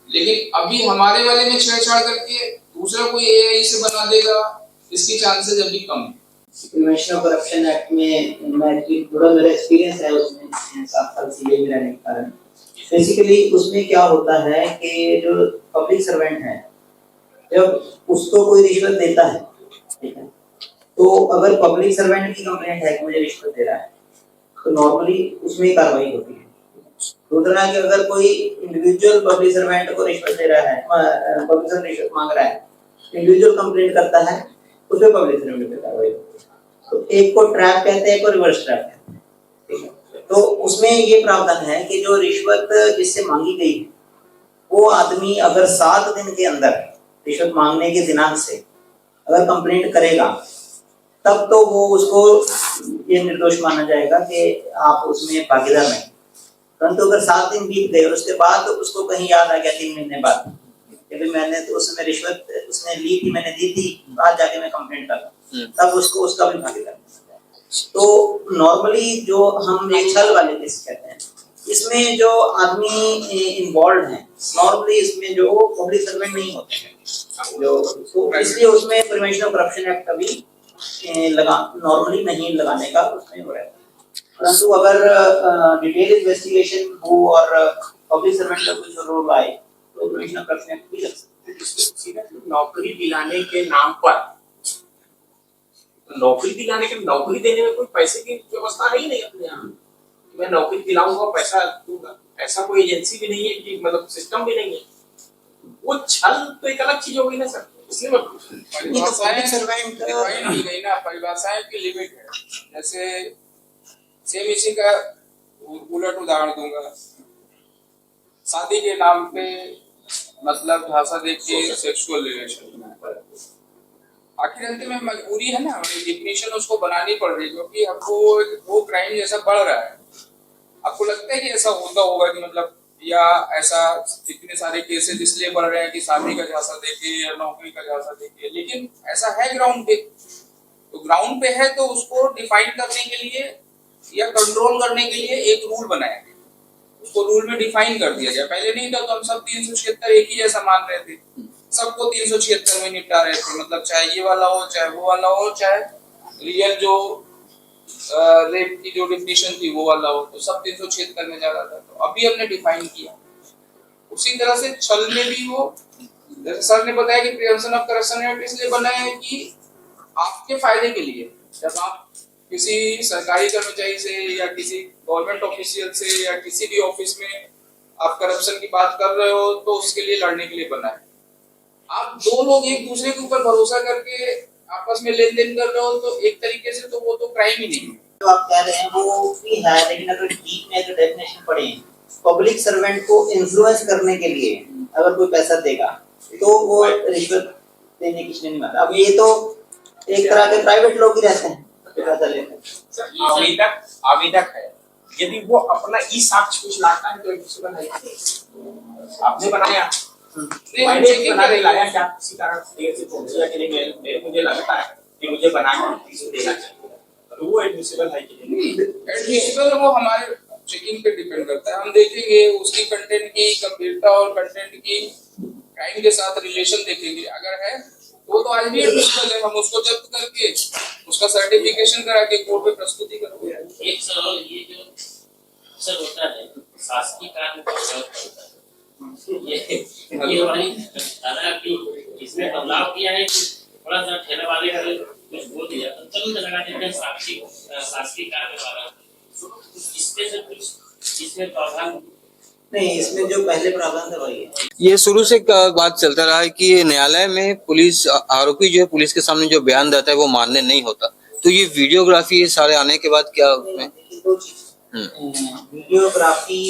लेकिन अभी हमारे वाले में छेड़छाड़ करके दूसरा कोई एआई से बना देगा, इसकी चांसेस अभी कम है। प्रिवेंशन ऑफ करप्शन एक्ट में मैं थोड़ा मेरा एक्सपीरियंस है उसमें 7 साल सीए में रहने के कारण। बेसिकली उसमें क्या होता है कि जो पब्लिक सर्वेंट है जब उसको कोई रिश्वत देता है, ठीक है, तो अगर पब्लिक सर्वेंट की कंप्लेंट है कि मुझे रिश्वत दे रहा है तो नॉर्मली उसमें कार्रवाई होती है। दूसरा कि अगर कोई इंडिविजुअल पब्लिक सर्वेंट को रिश्वत दे रहा है, पब्लिक सर्वेंट रिश्वत मांग रहा है, इंडिविजुअल कंप्लेंट करता है, उसमें पब्लिक सर्वेंट पे कार्रवाई होती है। तो एक को ट्रैप कहते हैं, एक को रिवर्स ट्रैप कहते हैं, ठीक है। तो उसमें ये प्रावधान है कि जो रिश्वत जिससे मांगी गई है वो आदमी अगर 7 दिन के अंदर रिश्वत मांगने के दिनांक से अगर कंप्लेंट करेगा तब तो वो उसको ये निर्दोष माना जाएगा कि आप उसमें भागीदार नहीं। परंतु अगर 7 दिन बीत गए और उसके बाद उसको कहीं याद आ गया 3 महीने बाद कि मैंने तो उसमें रिश्वत उसने ली थी, मैंने दी थी, बाद जाके मैं कंप्लेंट कर रहा, तब उसको उसका भी भागीदार। तो नॉर्मली जो हम छल वाले केस कहते हैं इसमें जो आदमी इन्वॉल्व है नॉर्मली इसमें जो पब्लिक सर्वेंट नहीं होते हैं जो, तो इसलिए उसमें प्रिवेंशन ऑफ करप्शन एक्ट कभी नॉर्मली नहीं लगाने का उसमें हो रहता है। परंतु अगर डिटेल इन्वेस्टिगेशन हो और पब्लिक सर्वेंट का कुछ रोल आए तो प्रिवेंशन ऑफ करप्शन एक्ट भी लग सकता है। नौकरी दिलाने के नाम पर, नौकरी देने में कोई पैसे की व्यवस्था है ही नहीं अपने यहाँ। मैं नौकरी दिलाऊंगा पैसा दूंगा, ऐसा कोई एजेंसी भी नहीं है कि मतलब सिस्टम भी नहीं है। वो छल तो एक अलग चीज होगी ना सर, इसलिए मैं परिभाषाएं डिफाइन की गई ना, परिभाषाएं की लिमिट है। जैसे सेम इसी का उलट उदाहरण दूंगा, शादी के नाम पे मतलब झांसा देख के सेक्सुअल रिलेशन, आखिर अंत में मजबूरी है ना, डिफिनेशन उसको बनानी पड़ रही है क्योंकि आपको वो क्राइम जैसा बढ़ रहा है। आपको लगता है कि ऐसा होता होगा कि मतलब या ऐसा इतने सारे केसेस इसलिए बढ़ रहे हैं कि शादी का झांसा देके या नौकरी का झांसा देके, लेकिन ऐसा है ग्राउंड पे। तो ग्राउंड पे है तो उसको डिफाइन करने के लिए या कंट्रोल करने के लिए एक रूल बनाया गया, उसको रूल में डिफाइन कर दिया गया। पहले नहीं था तो हम सब 376 एक ही जैसा मान रहे थे, सबको 376 में निपटा रहे थे, मतलब चाहे ये वाला हो चाहे वो वाला हो, चाहे रियल जो रेप की जो डिफिनेशन थी वो वाला हो, तो सब 376 में जा रहा था। तो अभी हमने डिफाइन किया। उसी तरह से छल में भी वो, जैसे सर ने बताया कि प्रिवेंशन ऑफ करप्शन एक्ट इसलिए बनाया है कि आपके फायदे के लिए, जब आप किसी सरकारी कर्मचारी से या किसी गवर्नमेंट ऑफिशियल से या किसी भी ऑफिस में आप करप्शन की बात कर रहे हो तो उसके लिए लड़ने के लिए बना है। आप 2 लोग एक दूसरे के ऊपर भरोसा करके आपस में लेन देन कर रहे हो तो एक तरीके से तो वो तो क्राइम ही नहीं है। जो आप कह रहे हैं वो भी है, लेकिन अगर डीप में जो डेफिनेशन पढ़े, पब्लिक सर्वेंट को इन्फ्लुएंस करने के लिए अगर कोई पैसा देगा तो वो रिश्वत देने की नहीं मानता। अब ये तो एक तरह के प्राइवेट लोग ही रहते हैं पैसा लेते हैं। आवेदक है, यदि वो अपना ई साक्ष्य कुछ लाता है तो एडमिसिबल है। आपने बनाया, मैंने बनाने लाया क्या किसी कारण देर से पहुंचा कि नहीं, मुझे लगता है कि मुझे बना के किसी देना चाहिए, तो वो एडमिसिबल है कि नहीं? एडमिसिबल वो हमारे चेकिंग पे डिपेंड करता है। हम देखेंगे उसकी कंटेंट की गंभीरता और कंटेंट की क्राइम के साथ रिलेशन देखेंगे। अगर है वो तो आज भी एडमिसिबल है, हम उसको जब्त करके उसका सर्टिफिकेशन करा के कोर्ट में प्रस्तुति करेंगे। एक सवाल ये जो अक्सर होता है शासकीय कार्य का विरोध करता है, ये हमारी दादा की इसमें बदलाव किया है कि थोड़ा सा ठेले वाले का कुछ बोल दिया तो तुरंत लगा देते हैं शासकीय कार्य वाला। इसमें से कुछ इसमें प्रावधान नहीं, इसमें जो पहले प्रावधान था वही है। ये शुरू से बात चलता रहा है कि न्यायालय में पुलिस आरोपी जो है पुलिस के सामने जो बयान देता है वो मान्य नहीं होता। तो ये वीडियोग्राफी सारे आने के बाद क्या उसमें दो चीज, वीडियोग्राफी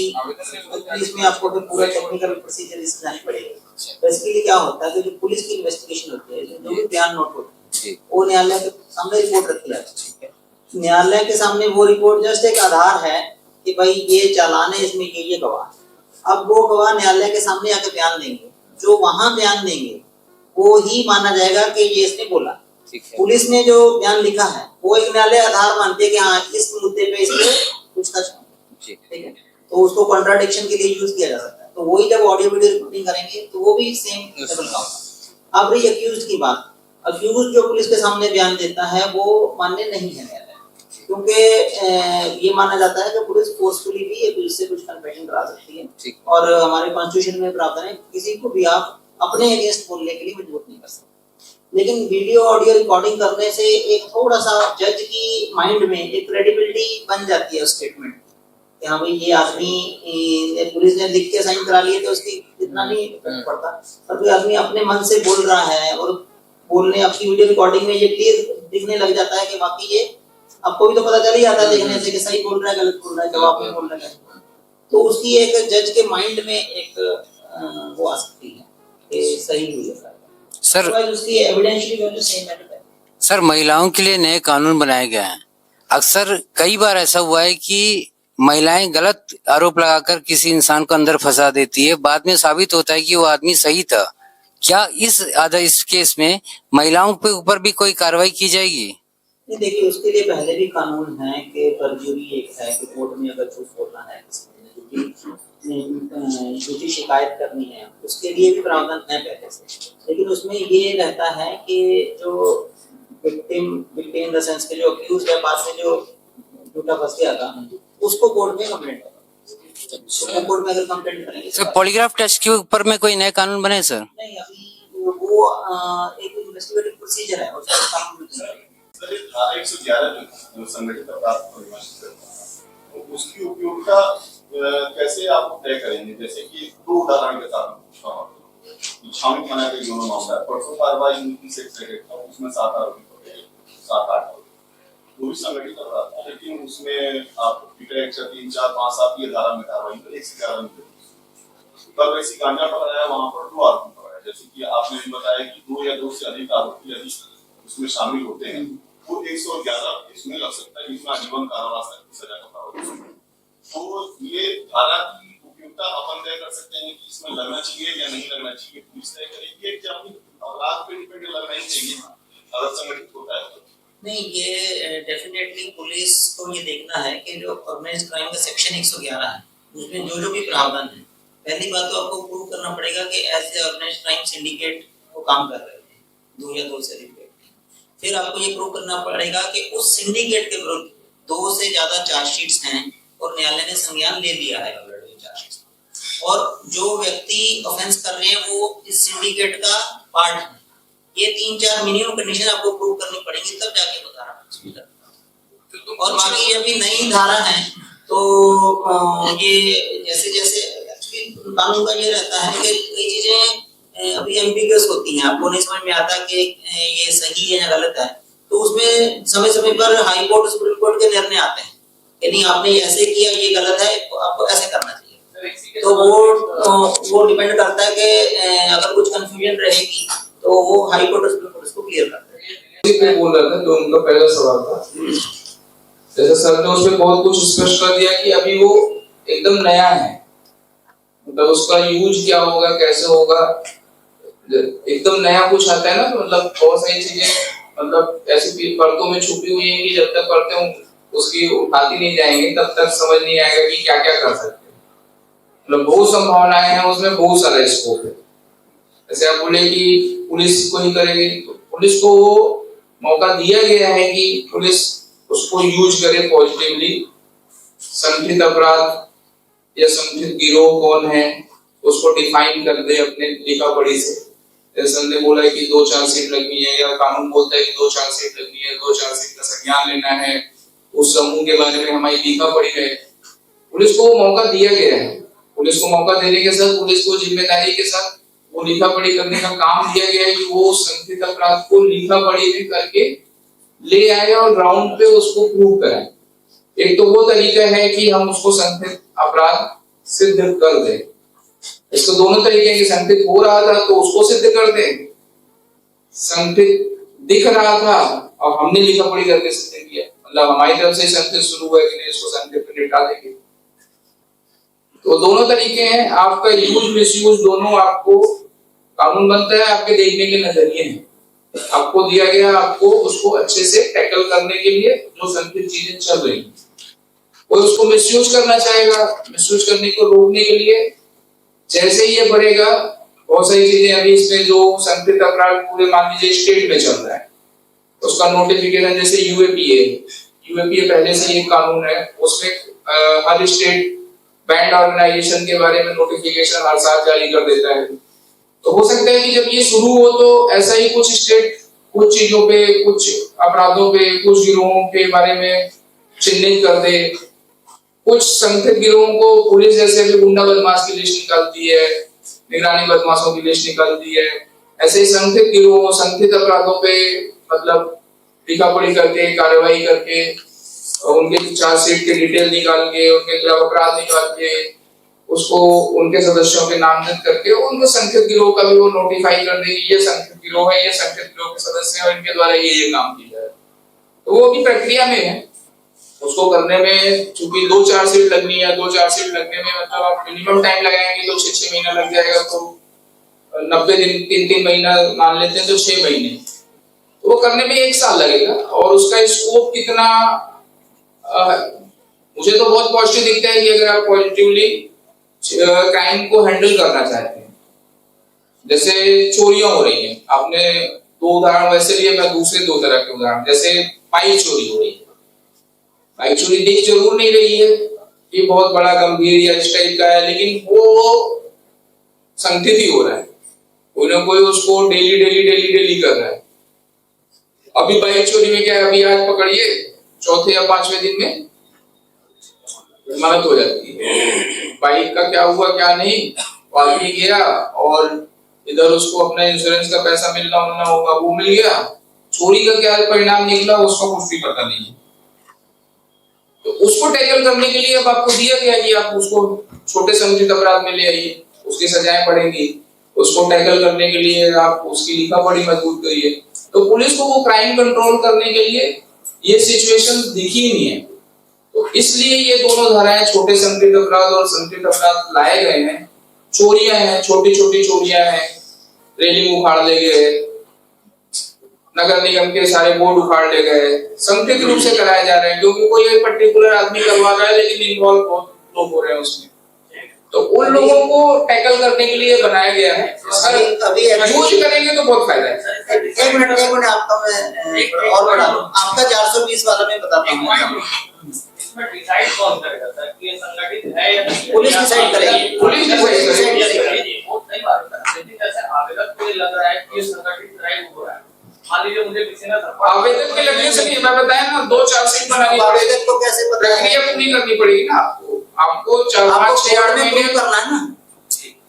इसमें आपको फिर पूरा टेक्निकल प्रोसीजर समझानी पड़ेगी। बेसिकली क्या होता है कि जो पुलिस की इन्वेस्टिगेशन होती है, जो भी बयान नोट होते हैं वो न्यायालय के सामने रिपोर्ट रखी जाती है। न्यायालय के सामने वो रिपोर्ट जस्ट एक आधार है कि भाई ये चालान है, इसमें ये गवाह। अब वो गवाह न्यायालय के सामने आके बयान देंगे, जो वहां बयान देंगे वो ही माना जाएगा कि ये इसने बोला। पुलिस ने जो बयान लिखा है वो एक न्यायालय आधार मानती है कि हाँ इस मुद्दे पे इसने पूछताछ की, ठीक है, तो उसको कॉन्ट्राडिक्शन के लिए यूज किया जा सकता है। तो वही जब ऑडियो वीडियो रिकॉर्डिंग करेंगे तो वो भी सेम लेवल का होगा। अब रही अक्यूज्ड की बात, अक्यूज्ड जो पुलिस के सामने बयान देता है वो मान्य नहीं है न्यायालय, क्योंकि ये माना जाता है कि पुलिस फोर्सफुली भी पुलिस से कुछ कन्फेशन करा सकती है और हमारे कॉन्स्टिट्यूशन में प्रावधान है किसी को भी आप अपने अगेंस्ट बोलने के लिए मजबूर नहीं कर सकते। लेकिन वीडियो ऑडियो रिकॉर्डिंग करने से एक थोड़ा सा जज की माइंड में एक क्रेडिबिलिटी बन जाती है उस स्टेटमेंट कि हाँ भाई ये आदमी पुलिस ने लिख के साइन करा लिए तो उसकी इतना नहीं फर्क पड़ता, पर कोई आदमी अपने मन से बोल रहा है और बोलने आपकी वीडियो रिकॉर्डिंग में ये क्लियर दिखने लग जाता है कि बाकी ये आपको भी तो पता चल ही जाता है देखने से कि सही बोल रहा है गलत बोल रहा है, जवाब में बोल रहा है, तो उसकी एक जज के माइंड में एक वो आ सकती है कि सही हुई है सर। उसकी एविडेंशियली वैल्यू सेम है। सर, महिलाओं के लिए नए कानून बनाए गए हैं। अक्सर कई बार ऐसा हुआ है कि महिलाएं गलत आरोप लगाकर किसी इंसान को अंदर फंसा देती है, बाद में साबित होता है कि वो आदमी सही था। क्या इस केस में महिलाओं के ऊपर भी कोई कार्रवाई की जाएगी? नहीं, देखिए उसके लिए पहले भी कानून है कि परजुरी एक है कि कोर्ट में अगर झूठ बोलना है, झूठी शिकायत करनी है, उसके लिए भी प्रावधान है पहले से। लेकिन उसमें ये रहता है कि जो विक्टिम इन द सेंस के जो अक्यूज है बाद में जो झूठा फंस गया था उसको कोर्ट में कंप्लेंट करें, कोर्ट में अगर कंप्लेंट करेंगे। सर, पॉलीग्राफ टेस्ट के ऊपर में कोई नए कानून बने सर? नहीं, अभी वो एक इन्वेस्टिगेटिव प्रोसीजर है उसका कानून सर, 111 जो संगठित अपराध को परिभाषित करता है तो उसकी उपयोगिता कैसे आप तय करेंगे? जैसे कि दो उदाहरण के साथ पूछता हूँ। छावनी थाना का दोनों मामला है, परसों कार्रवाई 29 सेक्रेटरी था, उसमें 7 आरोपी पकड़े गए, 7-8 आरोपी, वो भी संगठित अपराध था, लेकिन उसमें आप 3, 4, 5, 7 की धारा में कार्रवाई तो 111 में कल वैसी गांजा पकड़ाया, वहां पर 2 आरोपी पकड़ाया। जैसे कि आपने बताया कि 2 या 2 से अधिक आरोपी यदि उसमें शामिल होते हैं वो 111 इसमें लग सकता है, जिसमें आजीवन कारावास की सजा का प्रावधान। तो ये धारा की उपयोगिता अपन तय कर सकते हैं कि इसमें लगना चाहिए या नहीं लगना चाहिए, पुलिस तय करेगी कि अपनी अपराध पे डिपेंड लगना ही चाहिए अगर संगठित होता है तो? नहीं, ये डेफिनेटली पुलिस को ये देखना है कि जो ऑर्गेनाइज्ड क्राइम का सेक्शन 111 है उसमें जो भी प्रावधान है, पहली बात तो आपको प्रूव करना पड़ेगा कि as a organised crime syndicate वो काम कर रहे थे 2 या 2 से अधिक। फिर आपको ये प्रूव करना पड़ेगा कि उस सिंडिकेट के विरुद्ध 2 से ज्यादा चार्जशीट्स हैं और न्यायालय ने संज्ञान ले लिया है चार्जशीट्स, और जो व्यक्ति ऑफेंस कर रहे हैं वो इस सिंडिकेट का पार्ट है। ये 3-4 मिनिमम कंडीशन आपको प्रूव करनी पड़ेगी, तब जाके बता रहा। और बाकी अभी नई धारा है तो ये जैसे जैसे कानून का ये रहता है कि कई चीजें अभी एम्बिगुअस होती हैं, आपको नहीं समझ में आता कि ये सही है या गलत है, तो उसमें समय समय पर हाई कोर्ट सुप्रीम कोर्ट के निर्णय आते हैं कि नहीं आपने ऐसे किया ये गलत है, आपको ऐसे करना चाहिए। तो वो डिपेंड करता है कि अगर कुछ कंफ्यूजन रहेगी तो वो हाई कोर्ट और सुप्रीम कोर्ट उसको क्लियर करते हैं। बोल रहा था तो उनका पहला सवाल था, जैसे सर ने उसमें बहुत कुछ स्पष्ट कर दिया कि अभी वो एकदम नया है, मतलब उसका यूज क्या होगा, कैसे होगा, एकदम नया कुछ आता है ना, तो मतलब बहुत सारी चीजें मतलब ऐसी परतों में छुपी हुई है कि जब तक पढ़ते हो उसकी उठाती नहीं जाएंगे तब तक समझ नहीं आएगा कि क्या क्या कर सकते हैं। मतलब बहुत संभावनाएं हैं, उसमें बहुत सारा स्कोप है। जैसे आप बोले कि पुलिस को ही करेगी, तो पुलिस को वो मौका दिया गया है कि पुलिस उसको यूज करे पॉजिटिवली। संगठित अपराध या संगठित गिरोह कौन है उसको डिफाइन कर दे अपने लिखा पढ़ी से। जैसे हमने बोला है कि 2 चार्जशीट लगनी है, या कानून बोलता है कि 2 चार्जशीट लगनी है, 2 चार्जशीट का संज्ञान लेना है, उस समूह के बारे में हमारी लिखा पढ़ी है। पुलिस को मौका दिया गया है। पुलिस को मौका देने के साथ पुलिस को जिम्मेदारी के साथ वो लिखा पढ़ी करने का काम दिया गया है कि वो संगठित अपराध को लिखा पढ़ी में करके ले आए और ग्राउंड पे उसको प्रूव कराए। एक तो वो तरीका है कि हम उसको संगठित अपराध सिद्ध कर दें। इसको दोनों तरीके हैं कि संगठित हो रहा था तो उसको सिद्ध कर दें, संगठित दिख रहा था और हमने लिखा पढ़ी करके सिद्ध किया, मतलब हमारी तरफ से संगठित शुरू हुआ कि नहीं, इसको संगठित पे निपटा देंगे। तो दोनों तरीके हैं, आपका यूज मिसयूज दोनों आपको कानून बनता है, आपके देखने के नजरिए हैं। आपको दिया गया, आपको उसको अच्छे से टैकल करने के लिए जो संगठित चीजें चल रही हैं। कोई उसको मिसयूज करना चाहेगा, मिसयूज करने को रोकने के लिए जैसे ही ये बढ़ेगा, बहुत सारी चीजें अभी इसमें जो संगठित अपराध पूरे मान लीजिए स्टेट में चल रहा है, उसका नोटिफिकेशन जैसे यूएपीए पहले से एक कानून है, उसमें हर स्टेट बैंड ऑर्गेनाइजेशन के बारे में नोटिफिकेशन हर साल जारी कर देता है। तो हो सकता है कि जब ये शुरू हो तो ऐसा ही कुछ स्टेट कुछ चीजों पे, कुछ अपराधों पे, कुछ गिरोहों के बारे में चिन्हित कर दे। कुछ संगठित गिरोहों को पुलिस जैसे भी गुंडा बदमाश की लिस्ट निकालती है, निगरानी बदमाशों की लिस्ट निकालती है, ऐसे ही संगठित गिरोह संगठित अपराधों पे मतलब लिखा पढ़ी करके, कार्रवाई करके, उनके चार्जशीट के डिटेल निकाल के, उनके खिलाफ अपराध निकाल के, उसको उनके सदस्यों के नामजद करके उनको संगठित गिरोह का भी वो नोटिफाई कर दे कि ये संगठित गिरोह है, ये संगठित गिरोह के सदस्य हैं, इनके द्वारा ये काम किया जाए। तो वो भी प्रक्रिया में है। उसको करने में चूंकि 2 चार्जशीट लगनी है, 2 चार्जशीट लगने में मतलब आप मिनिमम टाइम लगाएंगे तो 6 महीना लग जाएगा, तो 90 दिन 3 महीना मान लेते हैं तो 6 महीने, तो वो करने में 1 साल लगेगा। और उसका स्कोप कितना, मुझे तो बहुत पॉजिटिव दिखता है कि अगर आप पॉजिटिवली क्राइम को हैंडल करना चाहते हैं। जैसे चोरियां हो रही हैं, आपने 2 उदाहरण वैसे लिए, मैं दूसरे 2 तरह के उदाहरण, जैसे बाइक चोरी हो रही है। बाइक चोरी दिख जरूर नहीं रही है कि बहुत बड़ा गंभीर या इस टाइप का है, लेकिन वो संगठित ही हो रहा है, कोई ना कोई उसको डेली कर रहा है। अभी बाइक चोरी में क्या है, अभी आज पकड़िए, चौथे या 5वें दिन में जमानत हो जाती है। बाइक का क्या हुआ क्या नहीं, आदमी गया और इधर उसको अपना इंश्योरेंस का पैसा मिलना होगा, वो मिल गया। चोरी का क्या परिणाम निकला उसका कुछ भी पता नहीं है। तो उसको टैकल करने के लिए अब आपको दिया गया कि आप उसको छोटे संगठित अपराध में ले आइए, उसकी सजाएं पड़ेंगी। उसको टैकल करने के लिए आप उसकी लिखा पढ़ी मजबूत करिए। तो पुलिस को वो क्राइम कंट्रोल करने के लिए ये सिचुएशन दिखी नहीं है, तो इसलिए ये दोनों धाराएं छोटे संगठित अपराध और संगठित अपराध लाए गए हैं। चोरियां हैं, छोटी छोटी चोरियां हैं, रेलिंग उखाड़ ले गए, नगर निगम के सारे बोर्ड उखाड़ ले गए, संगठित रूप से कराए जा रहे हैं, क्योंकि कोई एक पर्टिकुलर आदमी करवा रहा है लेकिन इन्वॉल्व बहुत लोग हो रहे हैं उसमें। तो उन लोगों को टैकल करने के लिए बनाया गया है। अभी यूज करेंगे तो बहुत फायदा है। एक मिनट आपका मैं और बढ़ा दूं, आपका 420 वाला मैं बताता हूँ। इसमें डिसाइड कौन करेगा सर कि ये संगठित है या नहीं? पुलिस डिसाइड करेगी, पुलिस डिसाइड करेगी। वो सही बात है, लेकिन जैसे आवेदक को लग रहा है कि ये संगठित क्राइम हो रहा है, मान लीजिए मुझे किसी ने आवेदक के लगने से नहीं, मैं बताया ना 2 चार्जशीट बनानी पड़ेगी, आवेदक को कैसे पता है? प्रक्रिया पूरी करनी पड़ेगी ना आपको 4 5 6 8 महीने करना है ना।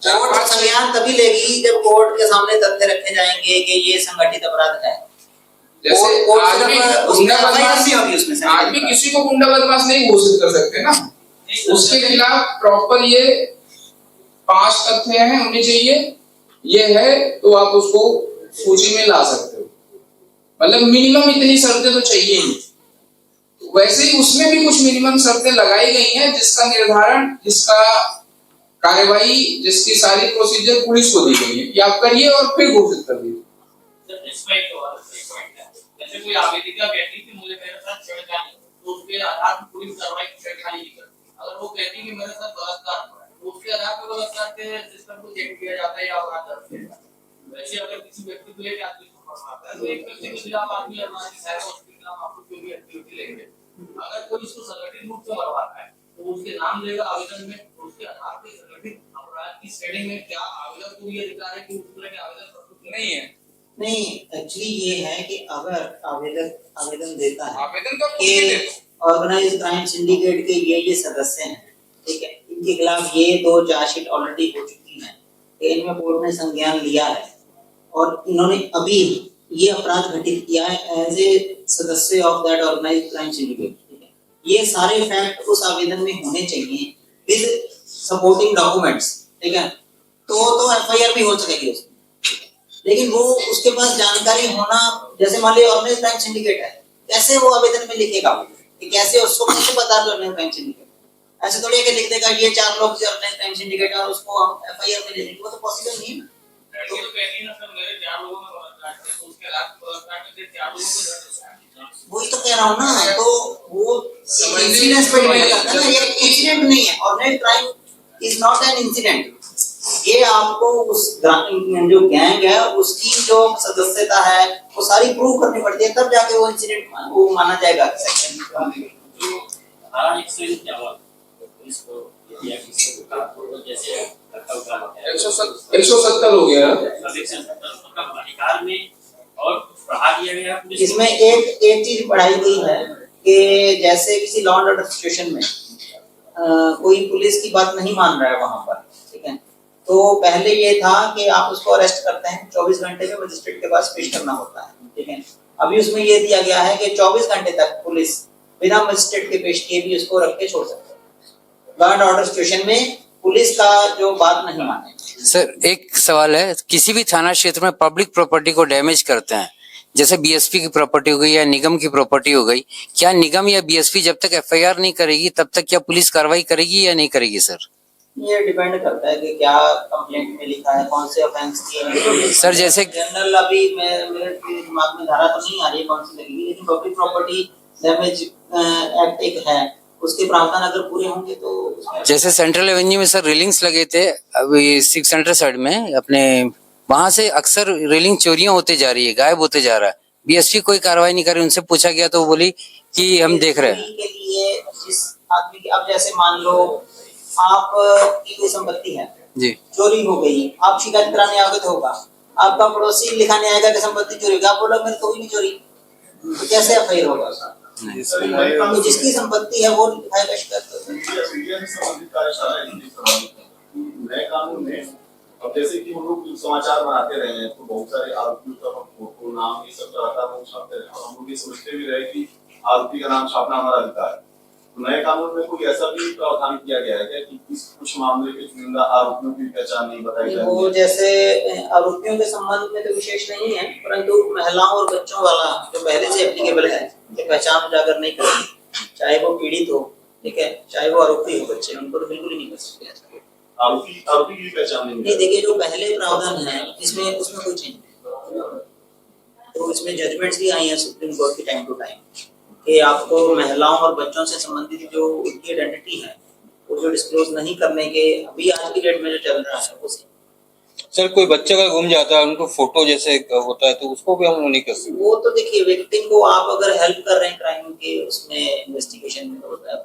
कोर्ट संज्ञान तभी लेगी जब कोर्ट के सामने तथ्य रखे जाएंगे कि ये संगठित अपराध है। जैसे आदमी गुंडा बदमाश नहीं होगी उसमें से, आदमी किसी को गुंडा बदमाश नहीं घोषित कर सकते ना, उसके खिलाफ प्रॉपर ये 5 तथ्य हैं होने चाहिए, ये है तो आप उसको सूची में ला सकते हो। मतलब मिनिमम इतनी शर्तें तो चाहिए ही। वैसे ही उसमें भी कुछ मिनिमम शर्तें लगाई गई हैं जिसका निर्धारण, जिसका कार्यवाही, जिसकी सारी प्रोसीजर पुलिस को दी गई है कि आप करिए और फिर घोषित कर दीजिए। इसमें एक और पॉइंट है, जैसे कोई आवेदिका कहती थी मुझे मेरे साथ छेड़खानी, तो उसके आधार पर पुलिस कार्रवाई नहीं करती। अगर वो कहती है कि मेरे साथ बलात्कार हुआ है तो उसके आधार पर बलात्कार के सिस्टम को चेक किया जाता है या अपराध दर्ज किया जाता है। वैसे अगर किसी व्यक्ति को एक आदमी को फंसाता है तो एक व्यक्ति के खिलाफ आदमी अपराधी है, उसके खिलाफ आप कोई भी एक्टिविटी लेंगे। अगर कोई इसको संगठित रूप से मरवाता है तो उसके नाम लेगा आवेदन में, तो उसके आधार पर संगठित अपराध की श्रेणी में क्या आवेदक को ये अधिकार है कि उस तरह के आवेदन प्रस्तुत नहीं है। नहीं, एक्चुअली ये है कि अगर आवेदन देता है आवेदन का कि ऑर्गेनाइज्ड क्राइम सिंडिकेट के ये सदस्य हैं, ठीक है, इनके खिलाफ ये 2 चार्जशीट ऑलरेडी हो चुकी हैं, इनमें कोर्ट ने संज्ञान लिया है और इन्होंने अभी ये अपराध घटित किया है एज ए सदस्य of that organised crime syndicate, ठीक है। ये सारे फैक्ट उस आवेदन में होने चाहिए विद सपोर्टिंग डॉक्यूमेंट्स, ठीक है, तो एफआईआर भी हो सकेगी उसमें। लेकिन वो उसके पास जानकारी होना, जैसे मान लीजिए ऑर्गेनाइज्ड क्राइम सिंडिकेट है, कैसे वो आवेदन में लिखेगा कि कैसे उसको कैसे पता है ऑर्गेनाइज्ड क्राइम सिंडिकेट? ऐसे थोड़ी है कि लिख देगा ये 4 लोग से ऑर्गेनाइज्ड क्राइम सिंडिकेट है और उसको हम एफआईआर में ले लेंगे, वो तो पॉसिबल नहीं है। तो कहती ना सर मेरे 4 लोगों में बलात्कार है तो उसके अलावा बलात्कार के 4 लोगों को दर्ज। वही तो कह रहा हूँ ना, तो वो इंसिडेंट पे डिपेंड करता है ना, ये इंसिडेंट नहीं है। Organised crime is not an incident. ये आपको उस जो गैंग है उसकी जो सदस्यता है वो सारी प्रूव करनी पड़ती है, तब जाके वो इंसिडेंट वो माना जाएगा। जैसे 170 हो गया अधिकार में और बढ़ा दिया गया। इसमें एक चीज बढ़ाई गई है कि जैसे किसी लॉ एंड ऑर्डर सिचुएशन में कोई पुलिस की बात नहीं मान रहा है वहां पर, ठीक है, तो पहले ये था कि आप उसको अरेस्ट करते हैं 24 घंटे में मजिस्ट्रेट के पास पेश करना होता है, ठीक है। अभी उसमें ये दिया गया है कि 24 घंटे तक पुलिस बिना मजिस्ट्रेट के पेश किए भी उसको रख के छोड़ सकते हैं। लॉ एंड ऑर्डर सिचुएशन में पुलिस का जो बात नहीं माने। सर एक सवाल है, किसी भी थाना क्षेत्र में पब्लिक प्रॉपर्टी को डैमेज करते हैं, जैसे बीएसपी की प्रॉपर्टी हो गई या निगम की प्रॉपर्टी हो गई, क्या निगम या बीएसपी जब तक एफआईआर नहीं करेगी तब तक क्या पुलिस कार्रवाई करेगी या नहीं करेगी? सर ये डिपेंड करता है कि क्या कंप्लेंट में लिखा है, कौन से ऑफेंस किए हैं। सर जैसे जनरल अभी मेरे दिमाग में धारा तो नहीं आ रही है कौन सी लगेगी, लेकिन पब्लिक प्रॉपर्टी डैमेज एक्ट एक है, उसके प्रावधान अगर पूरे होंगे तो जैसे सेंट्रल एवेन्यू में सर रेलिंग्स लगे थे अभी 6 सेंटर साइड में अपने, वहां से अक्सर रेलिंग चोरियां होते जा रही है, गायब होते जा रहा है, बीएसपी कोई कार्रवाई नहीं कर रही। उनसे पूछा गया तो वो बोली कि हम देख रहे हैं। के लिए जिस आदमी की, अब जैसे मान लो आप की कोई संपत्ति है जी, चोरी हो गई, आप शिकायत कराने आओगे तो होगा, आपका पड़ोसी लिखाने आएगा कि संपत्ति चोरी होगी, आप बोलोगे मेरे कोई नहीं चोरी, तो कैसे एफआईआर होगा? तो जिसकी संपत्ति है वो लिखाएगा शिकायत। नए कानून में अब जैसे कि हम लोग समाचार बनाते रहे हैं तो बहुत सारे आरोपियों का फोटो नाम ये सब लगातार हम छापते रहे और हम लोग ये समझते भी रहे कि आरोपी का नाम छापना हमारा अधिकार है। तो नए कानून में कोई ऐसा भी प्रावधान किया गया है क्या कि कुछ मामले के चुनिंदा आरोपियों की पहचान नहीं बताई जाती? वो जैसे आरोपियों के संबंध में तो विशेष नहीं है, परंतु महिलाओं और बच्चों वाला जो पहले से एप्लीकेबल है कि पहचान उजागर नहीं करेगी, चाहे वो पीड़ित हो, ठीक है, चाहे वो आरोपी हो, बच्चे उनको तो बिल्कुल ही नहीं कर सकते। आरोपी की पहचान नहीं, देखिए जो पहले प्रावधान है इसमें उसमें कोई चेंज नहीं, तो इसमें जजमेंट्स भी आई हैं सुप्रीम कोर्ट की टाइम टू टाइम कि आपको महिलाओं और बच्चों से संबंधित जो उनकी आइडेंटिटी है वो जो डिस्क्लोज नहीं करने के अभी आज की डेट में जो चल रहा है वो सर कोई बच्चा का गुम जाता है उनको फोटो जैसे होता है तो उसको भी हम लोग नहीं कर सकते। वो तो देखिए विक्टिम को आप अगर हेल्प कर रहे हैं क्राइम के उसमें इन्वेस्टिगेशन में, होता है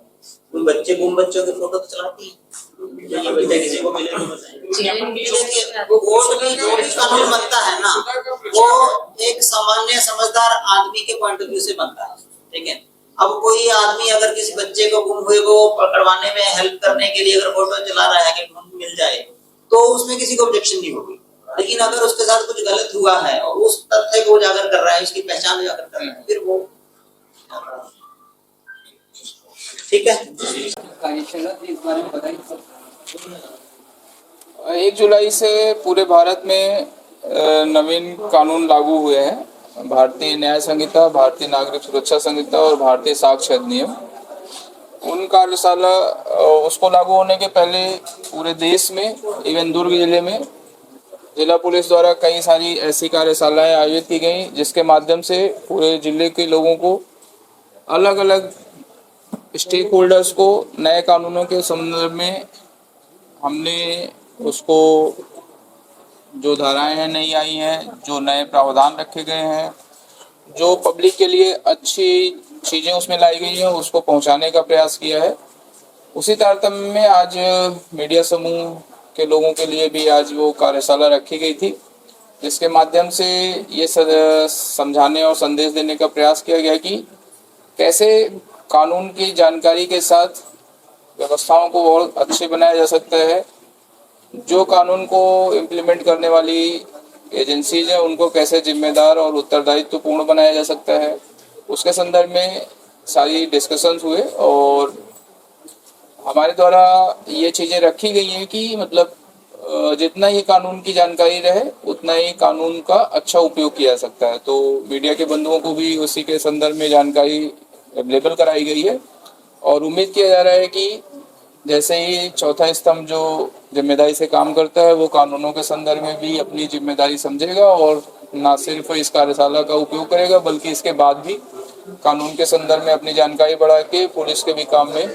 कोई बच्चे गुम बच्चों की फोटो तो चलाती है, ये बच्चा किसी को मिले तो बताएं। वो कोर्ट में जो भी कानून बनता है ना वो एक सामान्य समझदार आदमी के पॉइंट ऑफ व्यू से बनता है, ठीक है। अब कोई आदमी अगर किसी बच्चे को गुम हुए को पकड़वाने में हेल्प करने के लिए अगर फोटो चला रहा है कि ढूंढ मिल जाए तो उसमें किसी को ऑब्जेक्शन नहीं होगी, लेकिन अगर उसके साथ कुछ गलत हुआ है और उस तथ्य को उजागर कर रहा है, उसकी पहचान उजागर कर रहा है, फिर वो ठीक है। 1 जुलाई से पूरे भारत में नवीन कानून लागू हुए हैं, भारतीय न्याय संहिता, भारतीय नागरिक सुरक्षा संहिता और भारतीय साक्ष्य अधिनियम। उन कार्यशाला उसको लागू होने के पहले पूरे देश में, इवन दुर्ग जिले में जिला पुलिस द्वारा कई सारी ऐसी कार्यशालाएं आयोजित की गई जिसके माध्यम से पूरे जिले के लोगों को अलग अलग स्टेक होल्डर्स को नए कानूनों के संदर्भ में हमने उसको जो धाराएं हैं नई आई हैं, जो नए प्रावधान रखे गए हैं, जो पब्लिक के लिए अच्छी चीज़ें उसमें लाई गई हैं, उसको पहुंचाने का प्रयास किया है। उसी तारतम्य में आज मीडिया समूह के लोगों के लिए भी आज वो कार्यशाला रखी गई थी, जिसके माध्यम से ये समझाने और संदेश देने का प्रयास किया गया कि कैसे कानून की जानकारी के साथ व्यवस्थाओं को और अच्छे बनाया जा सकता है। जो कानून को इम्प्लीमेंट करने वाली एजेंसीज हैं उनको कैसे जिम्मेदार और उत्तरदायित्वपूर्ण बनाया जा सकता है, उसके संदर्भ में सारी डिस्कशंस हुए और हमारे द्वारा ये चीज़ें रखी गई हैं कि मतलब जितना ही कानून की जानकारी रहे उतना ही कानून का अच्छा उपयोग किया जा सकता है। तो मीडिया के बंधुओं को भी उसी के संदर्भ में जानकारी अवेलेबल कराई गई है और उम्मीद किया जा रहा है कि जैसे ही चौथा स्तंभ जो जिम्मेदारी से काम करता है वो कानूनों के संदर्भ में भी अपनी जिम्मेदारी समझेगा और न सिर्फ इस कार्यशाला का उपयोग करेगा बल्कि इसके बाद भी कानून के संदर्भ में अपनी जानकारी बढ़ा के पुलिस के भी काम में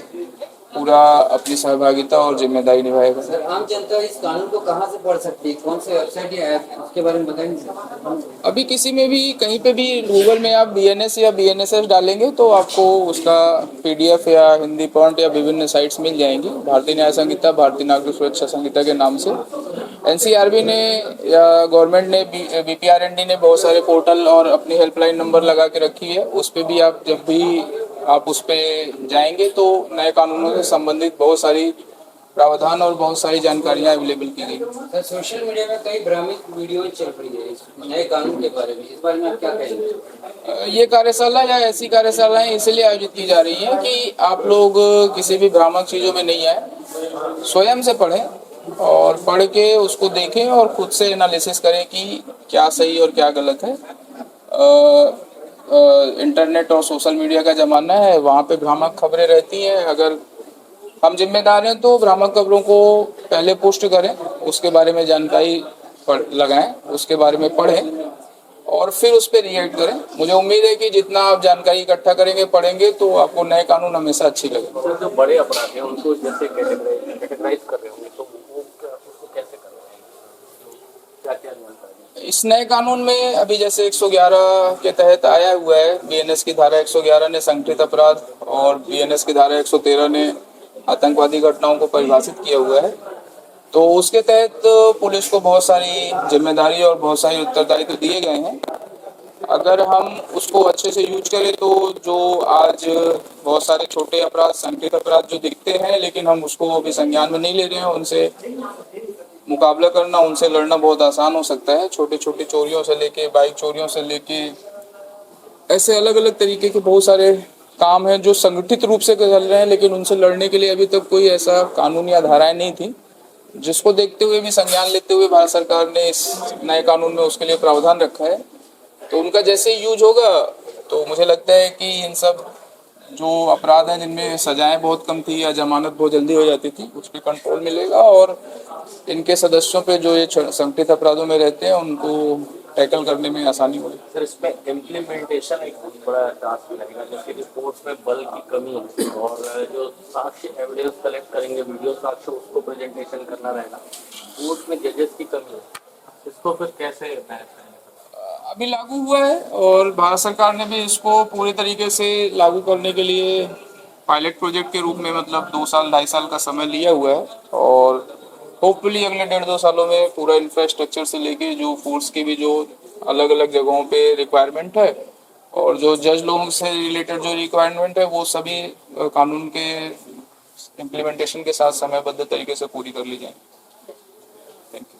पूरा अपनी सहभागिता और जिम्मेदारी निभाएगा। सर, आम जनता इस कानून को कहाँ से पढ़ सकती है, कौन से वेबसाइट या ऐप, उसके बारे में बताएंगे? अभी किसी में भी कहीं पे भी गूगल में आप बीएनएस या बीएनएसएस डालेंगे तो आपको उसका पीडीएफ या हिंदी फॉन्ट या विभिन्न साइट्स मिल जाएंगी। भारतीय न्याय संहिता, भारतीय नागरिक सुरक्षा संहिता के नाम से एनसीआरबी ने या गवर्नमेंट ने बीपीआरएनडी ने बहुत सारे पोर्टल और अपनी हेल्पलाइन नंबर लगा के रखी है। उस पर भी आप जब भी आप उस पर जाएंगे तो नए कानूनों से संबंधित बहुत सारी प्रावधान और बहुत सारी जानकारियां अवेलेबल की गई। सर, सोशल मीडिया में कई भ्रामक वीडियो चल रही है इस नए कानून के बारे में, इस बारे में आप क्या कहेंगे? ये कार्यशाला या ऐसी कार्यशालाएं इसलिए आयोजित की जा रही हैं कि आप लोग किसी भी भ्रामक चीज़ों में नहीं आए, स्वयं से पढ़ें और पढ़ के उसको देखें और खुद से एनालिसिस करें कि क्या सही और क्या गलत है। इंटरनेट और सोशल मीडिया का ज़माना है, वहाँ पे भ्रामक खबरें रहती हैं। अगर हम जिम्मेदार हैं तो भ्रामक खबरों को पहले पोस्ट करें, उसके बारे में जानकारी लगाएं, उसके बारे में पढ़ें और फिर उस पर रिएक्ट करें। मुझे उम्मीद है कि जितना आप जानकारी इकट्ठा करेंगे, पढ़ेंगे तो आपको नए कानून हमेशा अच्छी लगेंगे। जो बड़े अपराध हैं उनको जैसे कैटेगराइज कर रहे होंगे तो उसको कैसे कर रहे हैं, क्या क्या जानकारी? इस नए कानून में अभी जैसे 111 के तहत आया हुआ है, बीएनएस की धारा 111 ने संगठित अपराध और बीएनएस की धारा 113 ने आतंकवादी घटनाओं को परिभाषित किया हुआ है। तो उसके तहत पुलिस को बहुत सारी जिम्मेदारी और बहुत सारी उत्तरदायित्व दिए गए हैं। अगर हम उसको अच्छे से यूज करें तो जो आज बहुत सारे छोटे अपराध, संगठित अपराध जो दिखते हैं लेकिन हम उसको अभी संज्ञान में नहीं ले रहे हैं, उनसे मुकाबला करना, उनसे लड़ना बहुत आसान हो सकता है। छोटे छोटे चोरियों से लेके, बाइक चोरियों से लेके, ऐसे अलग अलग तरीके के बहुत सारे काम हैं जो संगठित रूप से चल रहे हैं लेकिन उनसे लड़ने के लिए अभी तक कोई ऐसा कानून या धाराएं नहीं थी, जिसको देखते हुए भी, संज्ञान लेते हुए भारत सरकार ने इस नए कानून में उसके लिए प्रावधान रखा है। तो उनका जैसे यूज होगा तो मुझे लगता है कि इन सब जो अपराध हैं जिनमें सजाएं बहुत कम थी या जमानत बहुत जल्दी हो जाती थी, उस पर कंट्रोल मिलेगा और इनके सदस्यों पे जो ये संगठित अपराधों में रहते हैं उनको टैकल करने में आसानी होगी। सर, इसमें इम्प्लीमेंटेशन एक बहुत बड़ा टास्क लगेगा, जैसे रिपोर्ट्स में बल की कमी है और जो साक्ष्य एविडेंस कलेक्ट करेंगे, वीडियो साक्ष्य, उसको प्रेजेंटेशन करना रहेगा। कोर्ट में जजेस की कमी है, इसको फिर कैसे अभी लागू हुआ है और भारत सरकार ने भी इसको पूरे तरीके से लागू करने के लिए पायलट प्रोजेक्ट के रूप में मतलब 2 साल 2.5 साल का समय लिया हुआ है और होपफुली अगले 1.5-2 सालों में पूरा इंफ्रास्ट्रक्चर से लेके जो फोर्स की भी जो अलग अलग जगहों पे रिक्वायरमेंट है और जो जज लोगों से रिलेटेड जो रिक्वायरमेंट है वो सभी कानून के इम्प्लीमेंटेशन के साथ समयबद्ध तरीके से पूरी कर ली जाए। Thank you.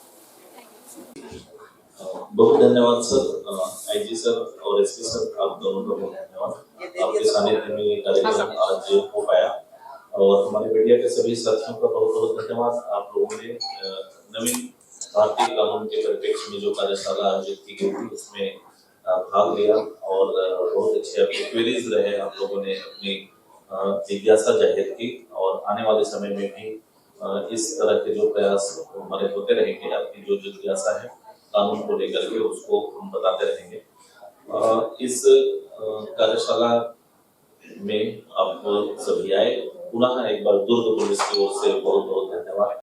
बहुत धन्यवाद सर, आईजी सर और एसपी सर, आप दोनों का बहुत धन्यवाद। आपके सानिध्य में ये कार्यक्रम आज हो पाया और हमारे मीडिया के सभी साथियों का बहुत बहुत धन्यवाद। आप लोगों ने नवीन भारतीय कानून के परिप्रेक्ष्य में जो कार्यशाला आयोजित की गई थी उसमें भाग लिया और बहुत अच्छे आपके क्वेरीज रहे। आप लोगों ने अपनी जिज्ञासा जाहिर की और आने वाले समय में भी इस तरह के जो प्रयास हमारे होते रहेंगे। आपकी जो जिज्ञासा है कानून को लेकर के उसको हम बताते रहेंगे। इस कार्यशाला में आप सभी आए। पुनः एक बार दुर्ग पुलिस की ओर से बहुत बहुत धन्यवाद।